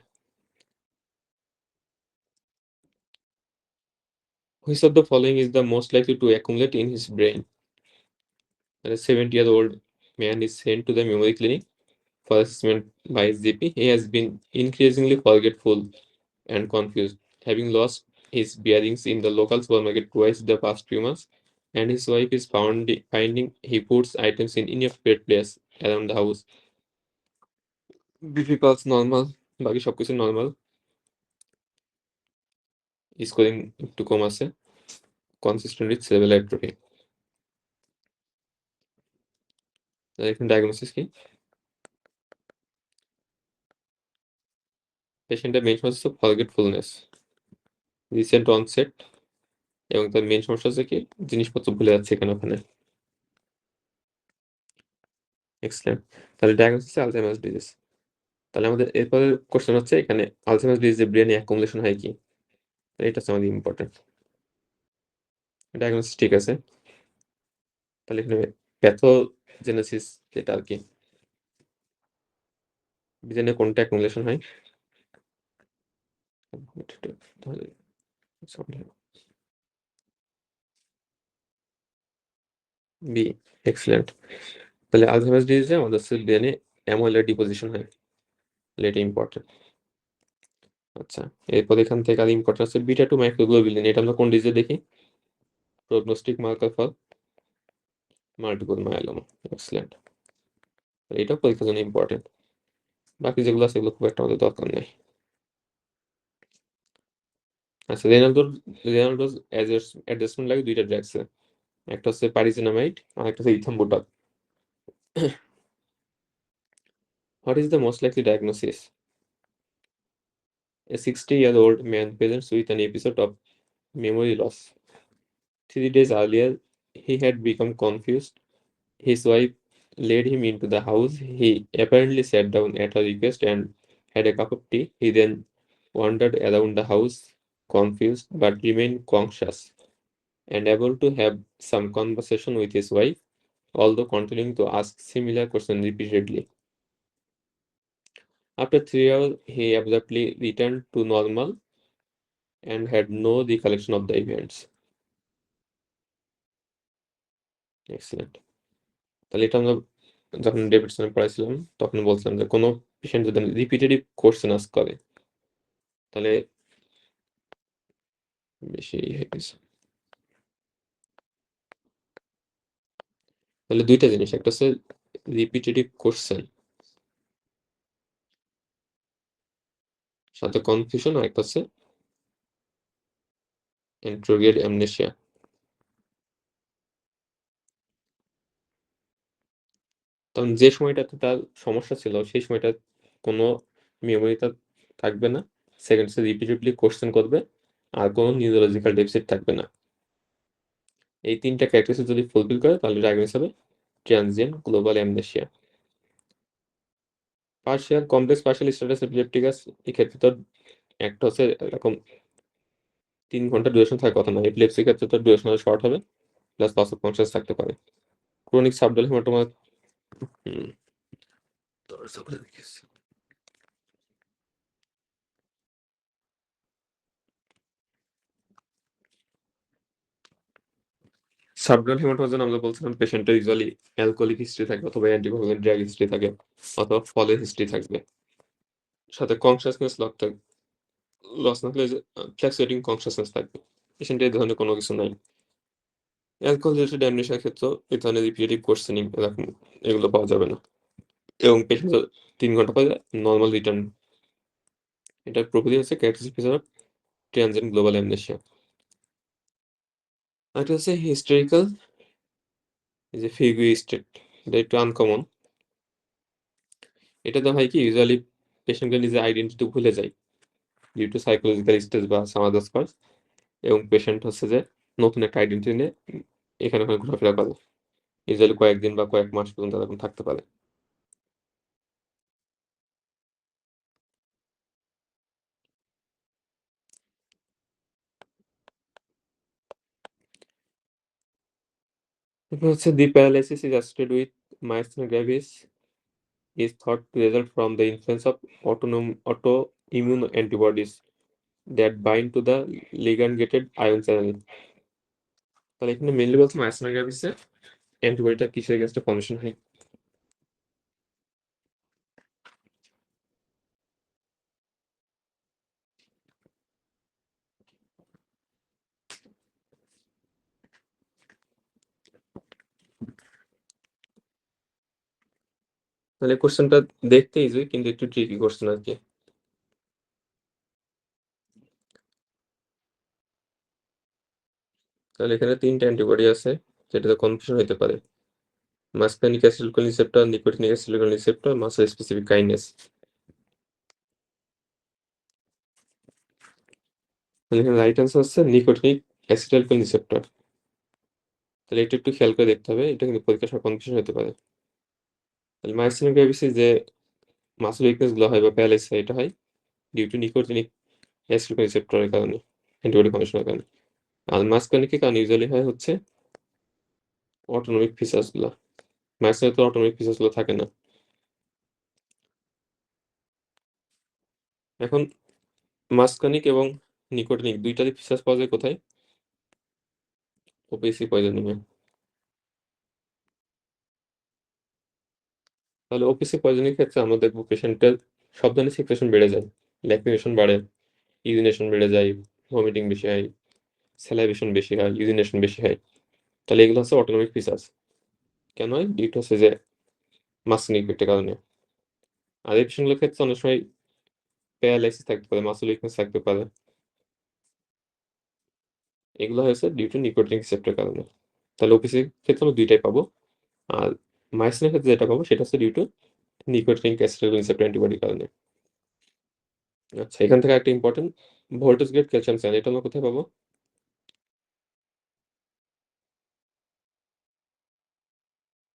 Which of the following is the most likely to accumulate in his brain? A 70-year-old man is sent to the memory clinic for assessment by his GP. He has been increasingly forgetful and confused, having lost his bearings in the local supermarket twice the past few months, and his wife is finding he puts items in inappropriate place around the house. BP pulse normal, বাকি সবকিছু normal, scoring একটু কম আছে, consistent with cerebral atrophy. এখানে diagnosis কি? পেশেন্টের main সমস্যা হচ্ছে forgetfulness, recent onset, এবং তার মেইন সমস্যা হচ্ছে কি জিনিসপত্র ভুলে যাচ্ছে এখানে ওখানে। এক্সেলেন্ট। তাহলে ডায়াগনোসিস আলঝাইমার্স ডিজিজ। তাহলে আমাদের এরপরের কোশ্চেন হচ্ছে এখানে আলঝাইমার্স ডিজিজে ব্রেনে অ্যাকুমুলেশন হয় কি? এটা হচ্ছে আমাদের ইম্পর্টেন্ট। ডায়াগনোসিস ঠিক আছে। তাহলে এখানে প্যাথোজেনেসিস যেটা আর কি, ব্রেনে কোনটা অ্যাকুমুলেশন হয়? তাহলে বি, এক্সেলেন্ট। তাহলে আলঝাইমার্স ডিজিজে আমাদের হচ্ছে ব্রেনে অ্যাময়লয়েড ডিপোজিশন হয়, তাহলে এটা ইম্পর্টেন্ট। আচ্ছা, এরপর এখান থেকে আর ইম্পর্টেন্ট আছে বিটা টু মাইক্রোগ্লোবিলিন, এটা আমরা কোন ডিজিজে দেখি? Prognostic marker for multiple myeloma, excellent. এটাও পরীক্ষার জন্য ইম্পর্টেন্ট। বাকি যেগুলো আছে এগুলো খুব একটা আমাদের দরকার নেই। আচ্ছা, রেনালডোর অ্যাডজাস্টমেন্ট লাগে দুইটা ড্রাগসে, একটা হচ্ছে পারিজিনামাইড আর একটা হচ্ছে ethambutol. What is the most likely diagnosis? A 60-year-old man presents with an episode of memory loss. 3 days earlier, he had become confused. His wife led him into the house. He apparently sat down at her request and had a cup of tea. He then wandered around the house, confused but remained conscious and able to have some conversation with his wife, although continuing to ask similar questions repeatedly. After 3 hours, he abruptly returned to normal and had no recollection of the events. Excellent. তাহলে এটা আমরা যখন ডেভিডসনে পড়াইছিলাম তখন বলছিলাম যে কোনো patient যদি repetitive question ask করে তাহলে বেশি হয়ে গেছে। তাহলে দুইটা জিনিস, একটা হচ্ছে রিপিটেটিভ কোশ্চেন সাথে কনফিউশন, আর একটা হচ্ছে ইন্ট্রোগেট অ্যামনেশিয়া। তখন যে সময়টাতে তার সমস্যা ছিল সেই সময়টা কোনো মেমোরি তার থাকবে না, সেকেন্ড হচ্ছে রিপিটেডলি কোশ্চেন করবে, আর কোনো নিউরোলজিক্যাল ডেফিসিট থাকবে না। এই তিনটা ক্যারেক্টারিস্টিক যদি ফুলফিল করে তাহলে ডায়াগনোস হবে transient global amnesia. Partial complex partial status epilepticus, এক্ষেত্রে তো একটা হচ্ছে এরকম 3 ঘন্টা ডিউরেশন থাকার কথা না, এপিলেপসির ক্ষেত্রে তো ডিউরেশন শর্ট হবে, প্লাস লস অফ কনসিয়াস থাকতে পারে। ক্রনিক সাবডাল হেমাটোমা, হুম, সাবডাল হেমাটোমার জন্য আমরা বলছিলাম পেশেন্টের ইউজুয়ালি অ্যালকোহলিক হিস্ট্রি থাকে অথবা অ্যান্টিকোয়াগুলেন্ট ড্রাগ হিস্ট্রি থাকে অথবা ফলের হিস্ট্রি থাকবে, সাথে কনসিয়াসনেস লস না হলে ফ্ল্যাকচুয়েটিং কনসিয়াসনেস থাকবে। পেশেন্টের এই ধরনের কোনো কিছু নাই। অ্যালকোহল রিলেটেড অ্যামনেশিয়ার ক্ষেত্রেও এই ধরনের রিপিটেটিভ কোশ্চেনিং এরকম এগুলো পাওয়া যাবে না, এবং পেশেন্ট 3 ঘন্টা পরে নরমাল রিটার্ন। এটার প্রকৃতি হচ্ছে characteristic feature of transient global amnesia. আরেকটা হচ্ছে হিস্টোরিক্যাল, এই যে ফিগুই স্টেট, এটা একটু আনকমন। এটাতে হয় কি ইউজুয়ালি পেশেন্টকে নিজের আইডেন্টিটি ভুলে যায় ডিউ টু সাইকোলজিক্যাল স্ট্রেস বা সাম আদার্স কজ, এবং পেশেন্ট হচ্ছে যে নতুন একটা আইডেন্টিটি নিয়ে এখানে ওখানে ঘোরাফেরা করে, ইউজুয়ালি কয়েকদিন বা কয়েক মাস পর্যন্ত এরকম থাকতে পারে। এরপর হচ্ছে the paralysis is associated with myasthenia gravis is thought to result from the influence of autoimmune antibodies that bind to the ligand-gated ion channel. তাহলে এখানে মেইনলি বলছে মাইথিয়া গ্র্যাভিসে অ্যান্টিবডিটা কিসের এগেইনস্টে ফর্মেশন হয়? তাহলে কোশ্চেনটা দেখতে ইজি কিন্তু একটু ট্রিকি কোশ্চেন আর কি। তাহলে এখানে 3টা অ্যান্টিবডি আছে যেটাতে কনফিউশন হতে পারে। Muscarinic acetylcholine receptor, nicotinic acetylcholine receptor, muscle specific kinase. তাহলে এখানে রাইট অ্যান্সার হচ্ছে নিকোটিনিক অ্যাসিটিলকোলিন রিসেপ্টর। তাহলে এটা একটু খেয়াল করে দেখতে হবে, এটা কিন্তু পরীক্ষার সময় কনফিউশন হতে পারে। তাহলে মাইথিয়া গ্র্যাভিসে যে মাসল উইকনেস গুলো হয় বা প্যারালাইসিস হয় এটা হয় ডিউ টু নিকোটিনিক অ্যাসিটিলকোলিন রিসেপ্টরের কারণে, অ্যান্টিবডি ফর্মেশনের কারণে। আর মাসকানিকের কারণে ইউজুয়ালি হয় হচ্ছে অটোনমিক ফিচার্স গুলো, মাইথিয়াতে তো অটোনমিক ফিচার্স গুলো থাকে না। এখন মাসকানিক এবং নিকোটিনিক দুইটারই ফিচার্স পাওয়া যায় কোথায়? ওপিসি পয়জনিং এ। তাহলে ওপিসি পয়জনিং ক্ষেত্রে আমরা দেখব পেশেন্টের সব ধরনের সিক্রেশন বেড়ে যায়। ল্যাক্রিমেশন বাড়ে, ইউরিনেশন বেড়ে যায়, ভমিটিং বেশি হয়, স্যালাইভেশন বেশি হয়, ইউরিনেশন বেশি হয়। তাহলে এগুলো হচ্ছে অটোনমিক ফিচার্স। কেন হয়? ডিউ টু হচ্ছে যে মাসল ইফেক্টের কারণে। আর এই পেশেন্টগুলোর ক্ষেত্রে অনেক সময় প্যারালাইসিস থাকতে পারে, মাসল উইকনেস থাকতে পারে। এগুলো হয়েছে ডিউ টু নিকোটিন রিসেপ্টরের কারণে। তাহলে ওপিসির ক্ষেত্রে আমরা ২ টাই পাবো। আর মায়োসিনের ক্ষেত্রে যেটা পাবো সেটা হচ্ছে due to nicotinic acetyl receptor অ্যান্টিবডির কারণে। আচ্ছা, এখান থেকে আরেকটা important voltage gated calcium channel এটা আমরা কোথায় পাবো?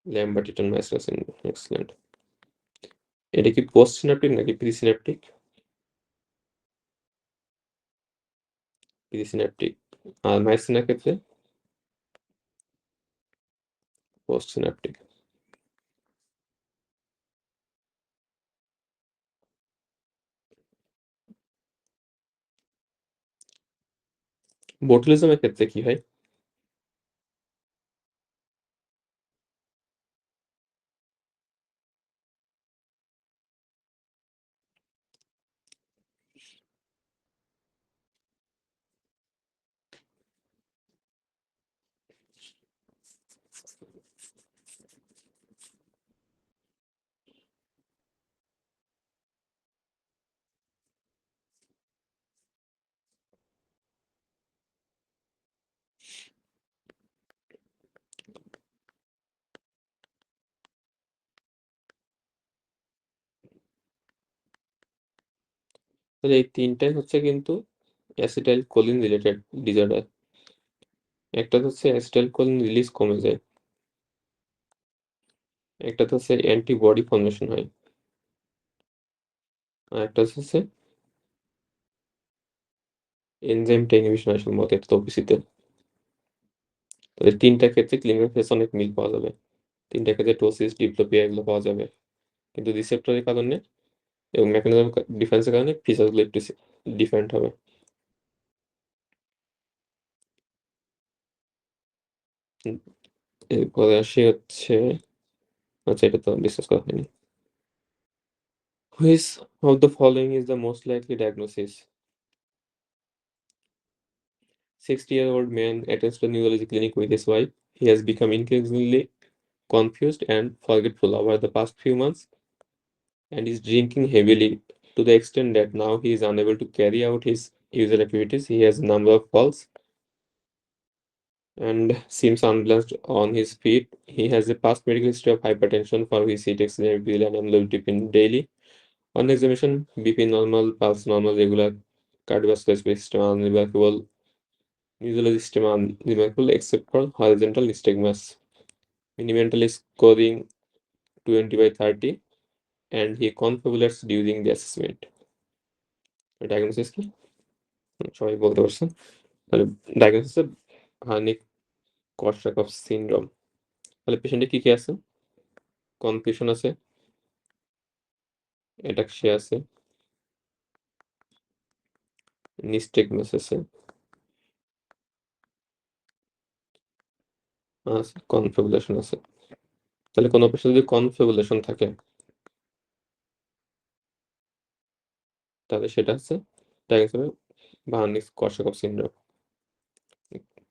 Lambert Eaton myasthenic syndrome, excellent. এটা কি পোস্ট সিন্যাপটিক নাকি প্রি সিন্যাপটিক? Pre synaptic. আর মায়োসিনের ক্ষেত্রে পোস্ট সিন্যাপটিক। বোটুলিজমের ক্ষেত্রে কি হয়? তাহলে এই ৩ টাই হচ্ছে কিন্তু অ্যাসিটাইল কোলিন রিলেটেড ডিসঅর্ডার। একটা হচ্ছে অ্যাসিটাইল কোলিন রিলিজ কমে যায়। একটাতে হচ্ছে অ্যান্টিবডি ফর্মেশন হয়। আর একটা হচ্ছে এনজাইমটা ইনহিবিশন হয় সম্ভবত এটা ওপিসিতে। তাহলে ৩ টা ক্ষেত্রে ক্লিনিক্যাল ফেস অনেক মিল পাওয়া যাবে। ৩ টা ক্ষেত্রে টোসিস, ডিপ্লোপিয়া এগুলো পাওয়া যাবে। কিন্তু রিসেপ্টরের কারণে এবং মেকানিজম ডিফারেন্সের কারণে ফিচারগুলো একটু ডিফারেন্ট হবে। এরপরে আসি হচ্ছে আচ্ছা, এটা তো ডিসকাস করা হয়নি। Which of the following is the most likely diagnosis? 60-year-old man attends to a neurology clinic with his wife. He has become increasingly confused and forgetful over the past few months and is drinking heavily to the extent that now he is unable to carry out his usual activities. He has a number of falls and seems unbalanced on his feet. He has a past medical history of hypertension for which he takes Advil and amlodipine daily. On examination, BP normal, pulse normal, regular, cardiovascular system unremarkable, neurology system unremarkable except for horizontal nystagmus. Minimental scoring 20/30 and he confabulates during the assessment. Diagnosis কি? সবাই বলতে পারছেন। তাহলে diagnosis হচ্ছে হার্নিক কর্সাকফ syndrome. তাহলে পেশেন্টে কি আছে? Confusion আছে, অ্যাটাক্সিয়া আছে, নিস্টেগমাস আছে, কনফিবুলেশন আছে। তাহলে কোনো পেশেন্ট যদি কনফিবুলেশন থাকে তাহলে সেটা হচ্ছে ডায়াগনোস হবে ভার্নিস কর্সাকফ সিনড্রোম।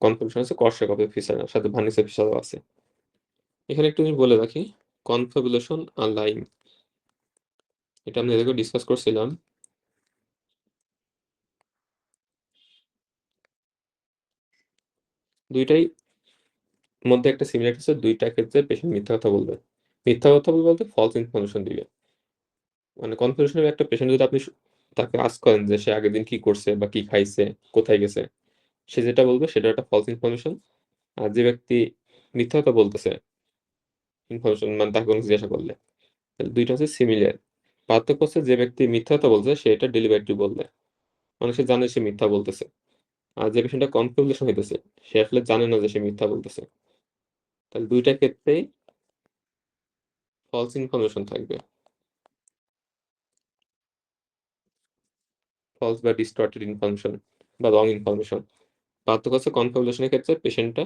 কনফিউশন আছে কর্সাকফের ফিচার সাথে ভার্নিসের ফিচারও আছে। এখানে একটু আমি বলে রাখি, কনফিবুলেশন আর লাইং এটা আমরা এর আগেও ডিসকাস করছিলাম। দুইটাই মধ্যে একটা সিমিলারিটি আছে, ২ টা ক্ষেত্রে পেশেন্ট মিথ্যা কথা বলবে। মিথ্যা কথা বলবে বলতে ফলস ইনফরমেশন দিবে। মানে কনফিউশন এর একটা পেশেন্ট যদি আপনি তাকে আস্ক করেন যে সে আগের দিন কি করছে বা কি খাইছে, কোথায় গেছে, সে যেটা বলবে সেটা একটা ফলস ইনফরমেশন। আর যে ব্যক্তি মিথ্যা কথা বলতেছে ইনফরমেশন মানে তাকে কোনো জিজ্ঞাসা করলে, তাহলে ২ টা হচ্ছে সিমিলার। পার্থক্য হচ্ছে যে ব্যক্তি মিথ্যা কথা বলছে সে এটা ডেলিবারেটলি বলবে। মানে সে জানে সে মিথ্যা বলতেছে। আর যে পেশেন্টটা কনফিউশন হইতেছে সে আসলে জানে না যে সে মিথ্যা বলতেছে। তাহলে ২ টা ক্ষেত্রেই ফলস ইনফরমেশন থাকবে। ফলস বা ডিস্টর্টেড ইনফরমেশন বা রং ইনফরমেশন। পার্থক্য হচ্ছে কনফিউশনের ক্ষেত্রে পেশেন্টটা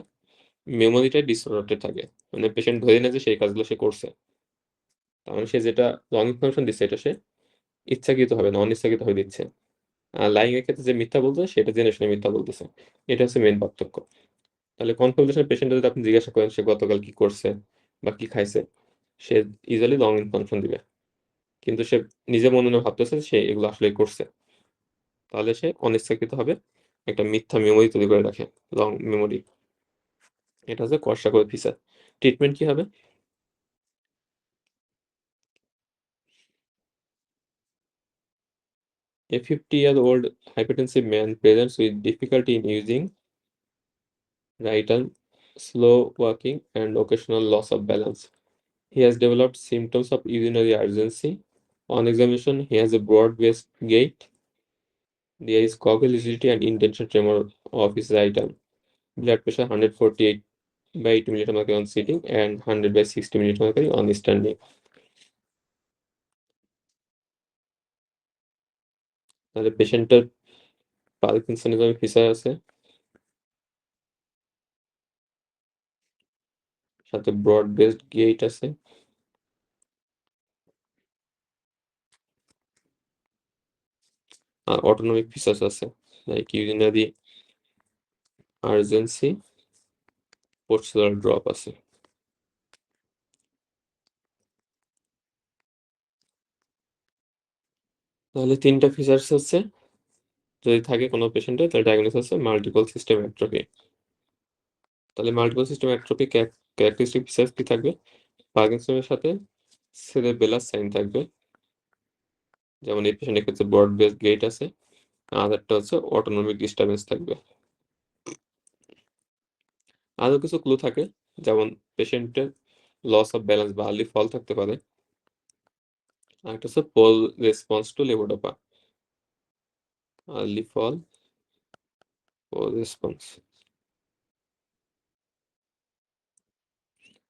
মেমোরিটা ডিসঅর্ডারটেড থাকে। মানে পেশেন্ট ধরে নেয় যে সেই কাজগুলো সে করছে। তার মানে সে যেটা রং ইনফরমেশন দিচ্ছে এটা সে ইচ্ছাকৃতভাবে না অনিচ্ছাকৃতভাবে দিচ্ছে। আর লাইং এর ক্ষেত্রে যে মিথ্যা বলতেছে সেটা জেনে শুনে মিথ্যা বলতেছে। এটা হচ্ছে মেইন পার্থক্য। তাহলে কনফাবুলেশন পেশেন্টকে যদি আপনি জিজ্ঞাসা করেন সে গতকাল কি করছে বা কি খাইছে, সে ইজিলি রং ইনফরমেশন দিবে। কিন্তু সে নিজে মনে মনে ভাবতেছে সে এগুলো আসলেই করছে। তাহলে সে অনিচ্ছাকৃতভাবে একটা মিথ্যা মেমোরি তৈরি করে রাখে, রং মেমোরি। এটা হচ্ছে কোয়ার্সাকোয়ের ফিচার। ট্রিটমেন্ট কি হবে? A 50-year-old hypertensive man presents with difficulty in using right arm, slow walking, and occasional loss of balance. He has developed symptoms of urinary urgency. On examination, he has a broad-based gait. There is cogwheel rigidity and intention tremor of his right arm. Blood pressure 148 by 80 milliliter mercury on sitting and 100 by 60 milliliter mercury on standing. তাহলে পেশেন্টের পার্কিনসনিজমের feature আছে, সাথে broad based gate আছে, আর autonomic features আছে, like urinary urgency, postal drop আছে। তাহলে ৩টা features হচ্ছে যদি থাকে কোনো পেশেন্টের তাহলে ডায়াগনোস আছে মাল্টিপল সিস্টেম অ্যাট্রফি। তাহলে multiple system atrophy characteristic features কি থাকবে? পার্কিনসনের সাথে সেরেবেলাস সাইন থাকবে, যেমন এই পেশেন্টের ক্ষেত্রে ব্রড বেসড গেইট আছে, আর একটা হচ্ছে অটোনমিক ডিস্টারবেন্স থাকবে। আরো কিছু ক্লু থাকে, যেমন পেশেন্টের লস অফ ব্যালেন্স বা আর্লি ফল থাকতে পারে। আরেকটা হচ্ছে poor response to levodopa, early fall, poor response.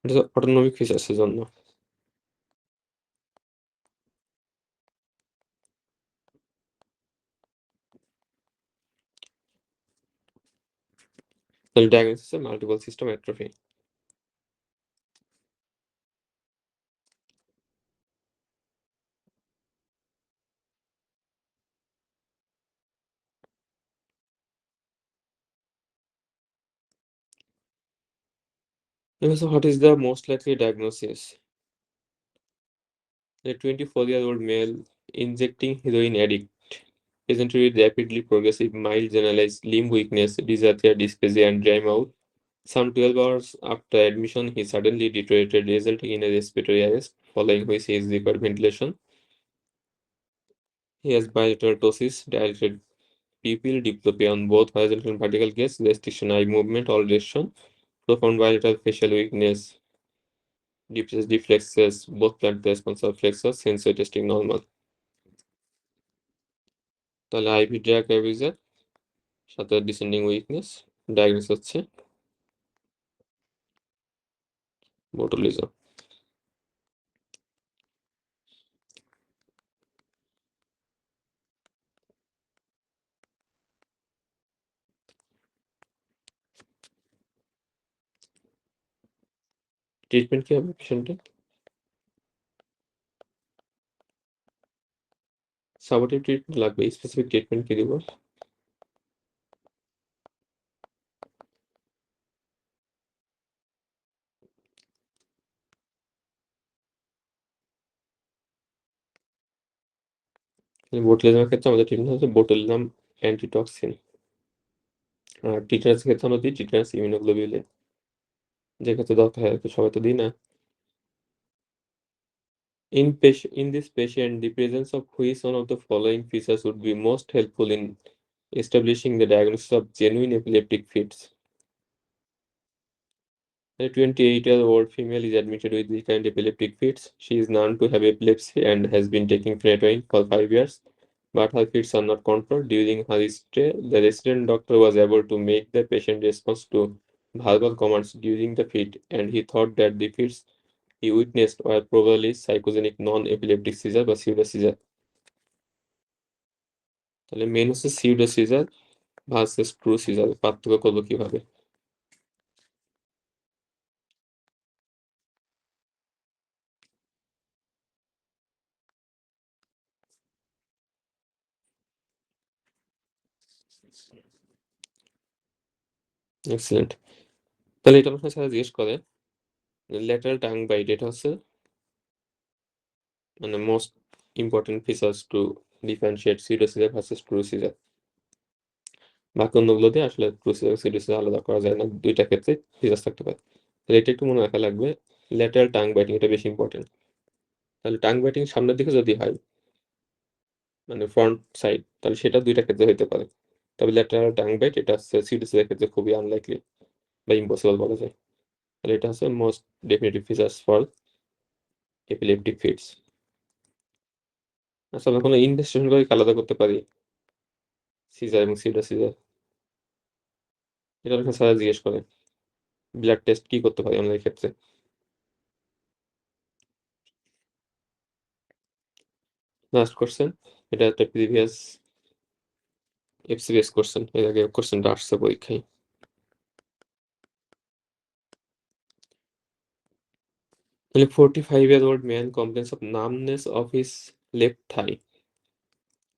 এটা হচ্ছে অটোনমিক ফিচার্সের জন্য। তাহলে ডায়াগনোসিস হচ্ছে multiple system atrophy. So what is the most likely diagnosis? A 24-year-old male injecting heroin addict presented with rapidly progressive mild generalized limb weakness, dysarthria, dysphagia, and dry mouth. Some 12 hours after admission, he suddenly deteriorated, resulting in a respiratory arrest, following which he is required ventilation. He has bilateral ptosis, dilated pupil, diplopia on both horizontal and vertical gaze, restriction eye movement, all restriction, profound bilateral facial weakness, reflexes, both plant response or flexors, sensory testing normal. তাহলে ivy drug abuser সাথে descending weakness, diagnose হচ্ছে botulism. Treatment কি হবে পেশেন্টের? Supportive treatment লাগবে, specific treatment কি দিব? বোটুলিজমের ক্ষেত্রে আমাদের ট্রিটমেন্ট হচ্ছে বোটুলিজম অ্যান্টিটক্সিন, আর টিটানাসের ক্ষেত্রে আমরা দিই টিটানাস ইমিউনোগ্লোবিউলিন, যে ক্ষেত্রে দরকার হয় সবাই তো দিই না। In this patient, the presence of which one of the following features would be most helpful in establishing the diagnosis of genuine epileptic fits? A 28-year-old female is admitted with recurrent epileptic fits. She is known to have epilepsy and has been taking phenytoin for 5 years, but her fits are not controlled. During her stay, the resident doctor was able to make the patient respond to verbal commands during the fit, and he thought that the fits he witnessed were probably psychogenic non-epileptic seizure বা pseudo seizure. তাহলে main হচ্ছে pseudo seizure versus true seizure, পার্থক্য করবো কিভাবে? Excellent. তাহলে এটা আপনার sir জিজ্ঞেস করে ল্যাটারাল টাং বাইট এটা হচ্ছে মানে most important features to differentiate pseudoseizure versus true seizure. বাকি অন্যগুলো দিয়ে আসলে ট্রুসিজা সিডোসিজা আলাদা করা যায় না। ২ টা ক্ষেত্রে ফিচার্স থাকতে পারে। তাহলে এটা একটু মনে রাখা লাগবে। ল্যাটারাল টাং বাইটিং এটা বেশি ইম্পোর্টেন্ট। তাহলে টাং বাইটিং সামনের দিকে যদি হয় মানে ফ্রন্ট সাইড তাহলে সেটা ২ টা ক্ষেত্রে হইতে পারে। তবে ল্যাটারাল টাং বাইট এটা হচ্ছে সিডোসিজার ক্ষেত্রে খুবই আনলাইকলি বা ইম্পসিবল বলা যায়। তাহলে এটা হচ্ছে most definitive features for epileptic fits. আচ্ছা আমরা কোনো ইনভেস্টিগেশন করে কি আলাদা করতে পারি? সিজার এবং সিডোসিজার? এটা অনেকে স্যার জিজ্ঞেস করে। ব্লাড টেস্ট কি করতে পারি আমরা এক্ষেত্রে? Last question. এটা একটা প্রিভিয়াস এফসিবিএস কোয়েশ্চেন। এর আগে কোয়েশ্চেনটা আসছে পরীক্ষায়। তাহলে 45-year-old man complains of numbness of his left thigh.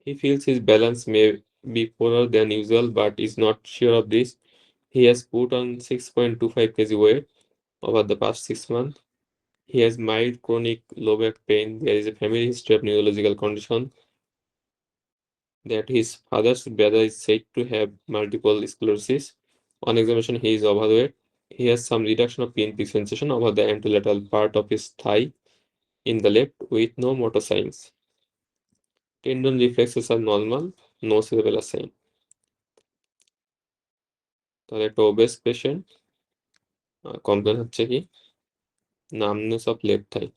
He feels his balance may be poorer than usual but is not sure of this. He has put on 6.25 kg weight over the past 6 months. He has mild chronic low back pain. There is a family history of neurological condition. That his father's brother is said to have multiple sclerosis. On examination, he is overweight. He has some reduction of PNP sensation over the anterolateral part of his thigh in the left with no motor signs. Tendon reflexes are normal, no cerebellar sign. তাহলে একটা obeys patient complain হচ্ছে কি numbness of left থাই।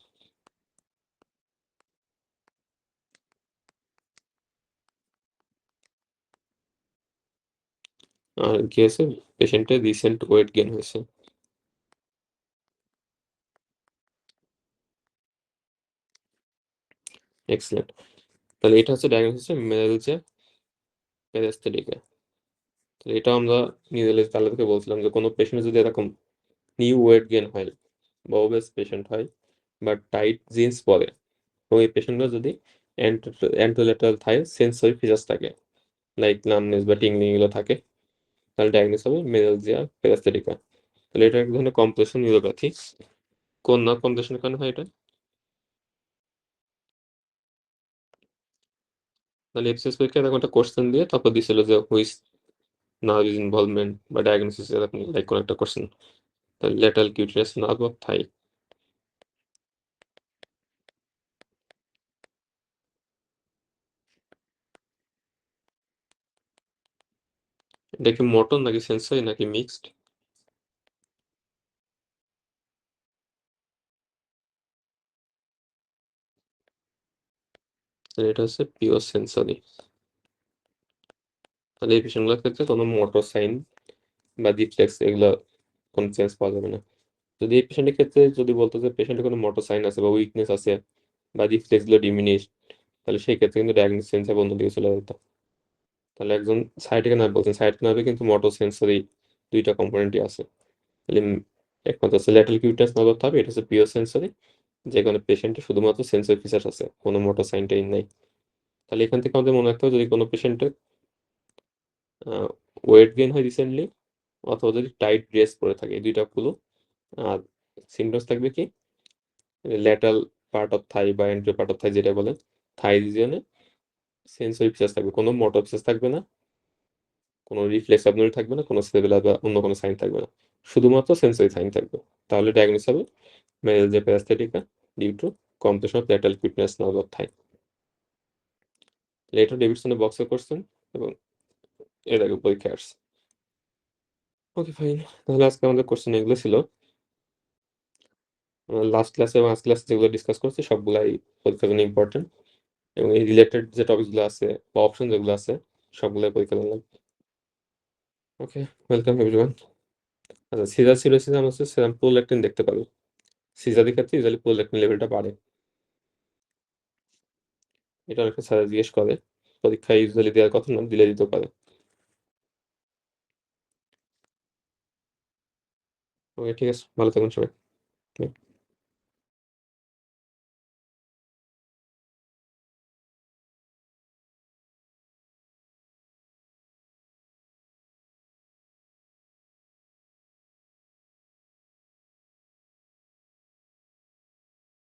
আর কি হয়েছে পেশেন্টের recent weight gain হয়েছে। Excellent. তাহলে এটা হচ্ছে ডায়াগনোসিস মেলালজিয়া প্যারাস্থেটিকা। তাহলে এটা আমরা নিজেদের তাহলে থেকে বলছিলাম যে কোনো পেশেন্টের যদি এরকম নিউ ওয়েট গেইন হয় বা ওবেস পেশেন্ট হয় বা টাইট জিন্স পরে এবং এই পেশেন্টগুলো যদি অ্যান্টোলেটারাল থাই সেন্সরি ফিচার্স থাকে লাইক নামনেস বা টিংলিং এগুলো থাকে তাহলে ডায়াগনোস হবে মেলালজিয়া প্যারাস্থেটিকা। তাহলে এটা এক ধরনের কম্প্রেশন নিউরোপ্যাথি। কোন নার্ভ কম্প্রেশনের কারণে হয় এটা? তাহলে এফসিএস পরীক্ষায় এরকম একটা কোশ্চেন দিয়ে তারপর দিছিল যে হুইচ নার্ভ ইজ ইনভলভমেন্ট বা ডায়াগনোসিস এরকম লাইক কোন একটা কোশ্চেন। তাহলে lateral cutaneous nerve of thigh. এটা কি মোটর নাকি সেন্সরি নাকি মিক্সড? তাহলে এটা হচ্ছে পিওর সেন্সরি। তাহলে এই পেশেন্টগুলোর ক্ষেত্রে কোনো মোটর সাইন বা রিফ্লেক্স এগুলো কোনো চেঞ্জ পাওয়া যাবে না। যদি এই পেশেন্টের ক্ষেত্রে যদি বলতো যে পেশেন্টের কোনো মোটর সাইন আছে বা উইকনেস আছে বা রিফ্লেক্স গুলো ডিমিনিশড তাহলে সেই ক্ষেত্রে কিন্তু ডায়াগনোসিস সেন্স অন্য দিকে চলে যেত। তাহলে একজন সায়াটিকা নার্ভ বলছেন সায়াটিকা নার্ভে কিন্তু মোটর সেন্সরি ২ টা কম্পোনেন্টই আছে। তাহলে একমাত্র হচ্ছে lateral cutaneous nerve of thigh এটা হচ্ছে পিওর সেন্সরি যেখানে পেশেন্টের শুধুমাত্র সেন্সরি ফিচার্স আছে কোনো মোটর সাইন টাইন নাই। তাহলে এখান থেকে আমাদের মনে রাখতে হবে যদি কোনো পেশেন্টের ওয়েট গেইন হয় রিসেন্টলি অথবা যদি টাইট ড্রেস পরে থাকে এই ২ টা ক্লু। আর সিম্পটমস থাকবে কি ল্যাটারাল পার্ট অফ থাই বা এন্টেরিয়র পার্ট অফ থাই যেটা বলে থাই রিজিয়নে সেন্সরি ফিচার্স থাকবে। কোনো মোটর ফিচার্স থাকবে না, কোনো রিফ্লেক্স অ্যাবনর্মালিটি থাকবে না, কোনো সেরেবেলার বা অন্য কোনো সাইন থাকবে না। শুধুমাত্র সেন্সরি সাইন থাকবে। তাহলে ডায়াগনোস হবে meralgia paraesthetica due to compression of lateral cutaneous nerve of thigh. এটা ডেভিডসনের বক্সে কোশ্চেন এবং এর আগে পরীক্ষায় আসছে। Okay fine. তাহলে আজকে আমাদের কোশ্চেন এগুলো ছিল। লাস্ট ক্লাসে এবং আজকের ক্লাসে যেগুলো ডিসকাস করছি সবগুলাই পরীক্ষার জন্য ইম্পর্টেন্ট এবং এই রিলেটেড যে টপিকগুলো আছে বা অপশন যেগুলো আছে সবগুলাই পরীক্ষার জন্য লাগবে। ওকে, ওয়েলকাম এভরিওয়ান। আচ্ছা সিজার সিরোসিস আমরা হচ্ছে সেরাম প্রোল্যাকটিন দেখতে পাবো। সিজারের ক্ষেত্রে ইউজুয়ালি প্রোল্যাকটিন লেভেলটা বাড়ে। এটা অনেকে স্যার জিজ্ঞেস করে। পরীক্ষায় ইউজুয়ালি দেওয়ার কথা না, দিলে দিতেও পারে। ওকে ঠিক আছে। ভালো থাকুন সবাই।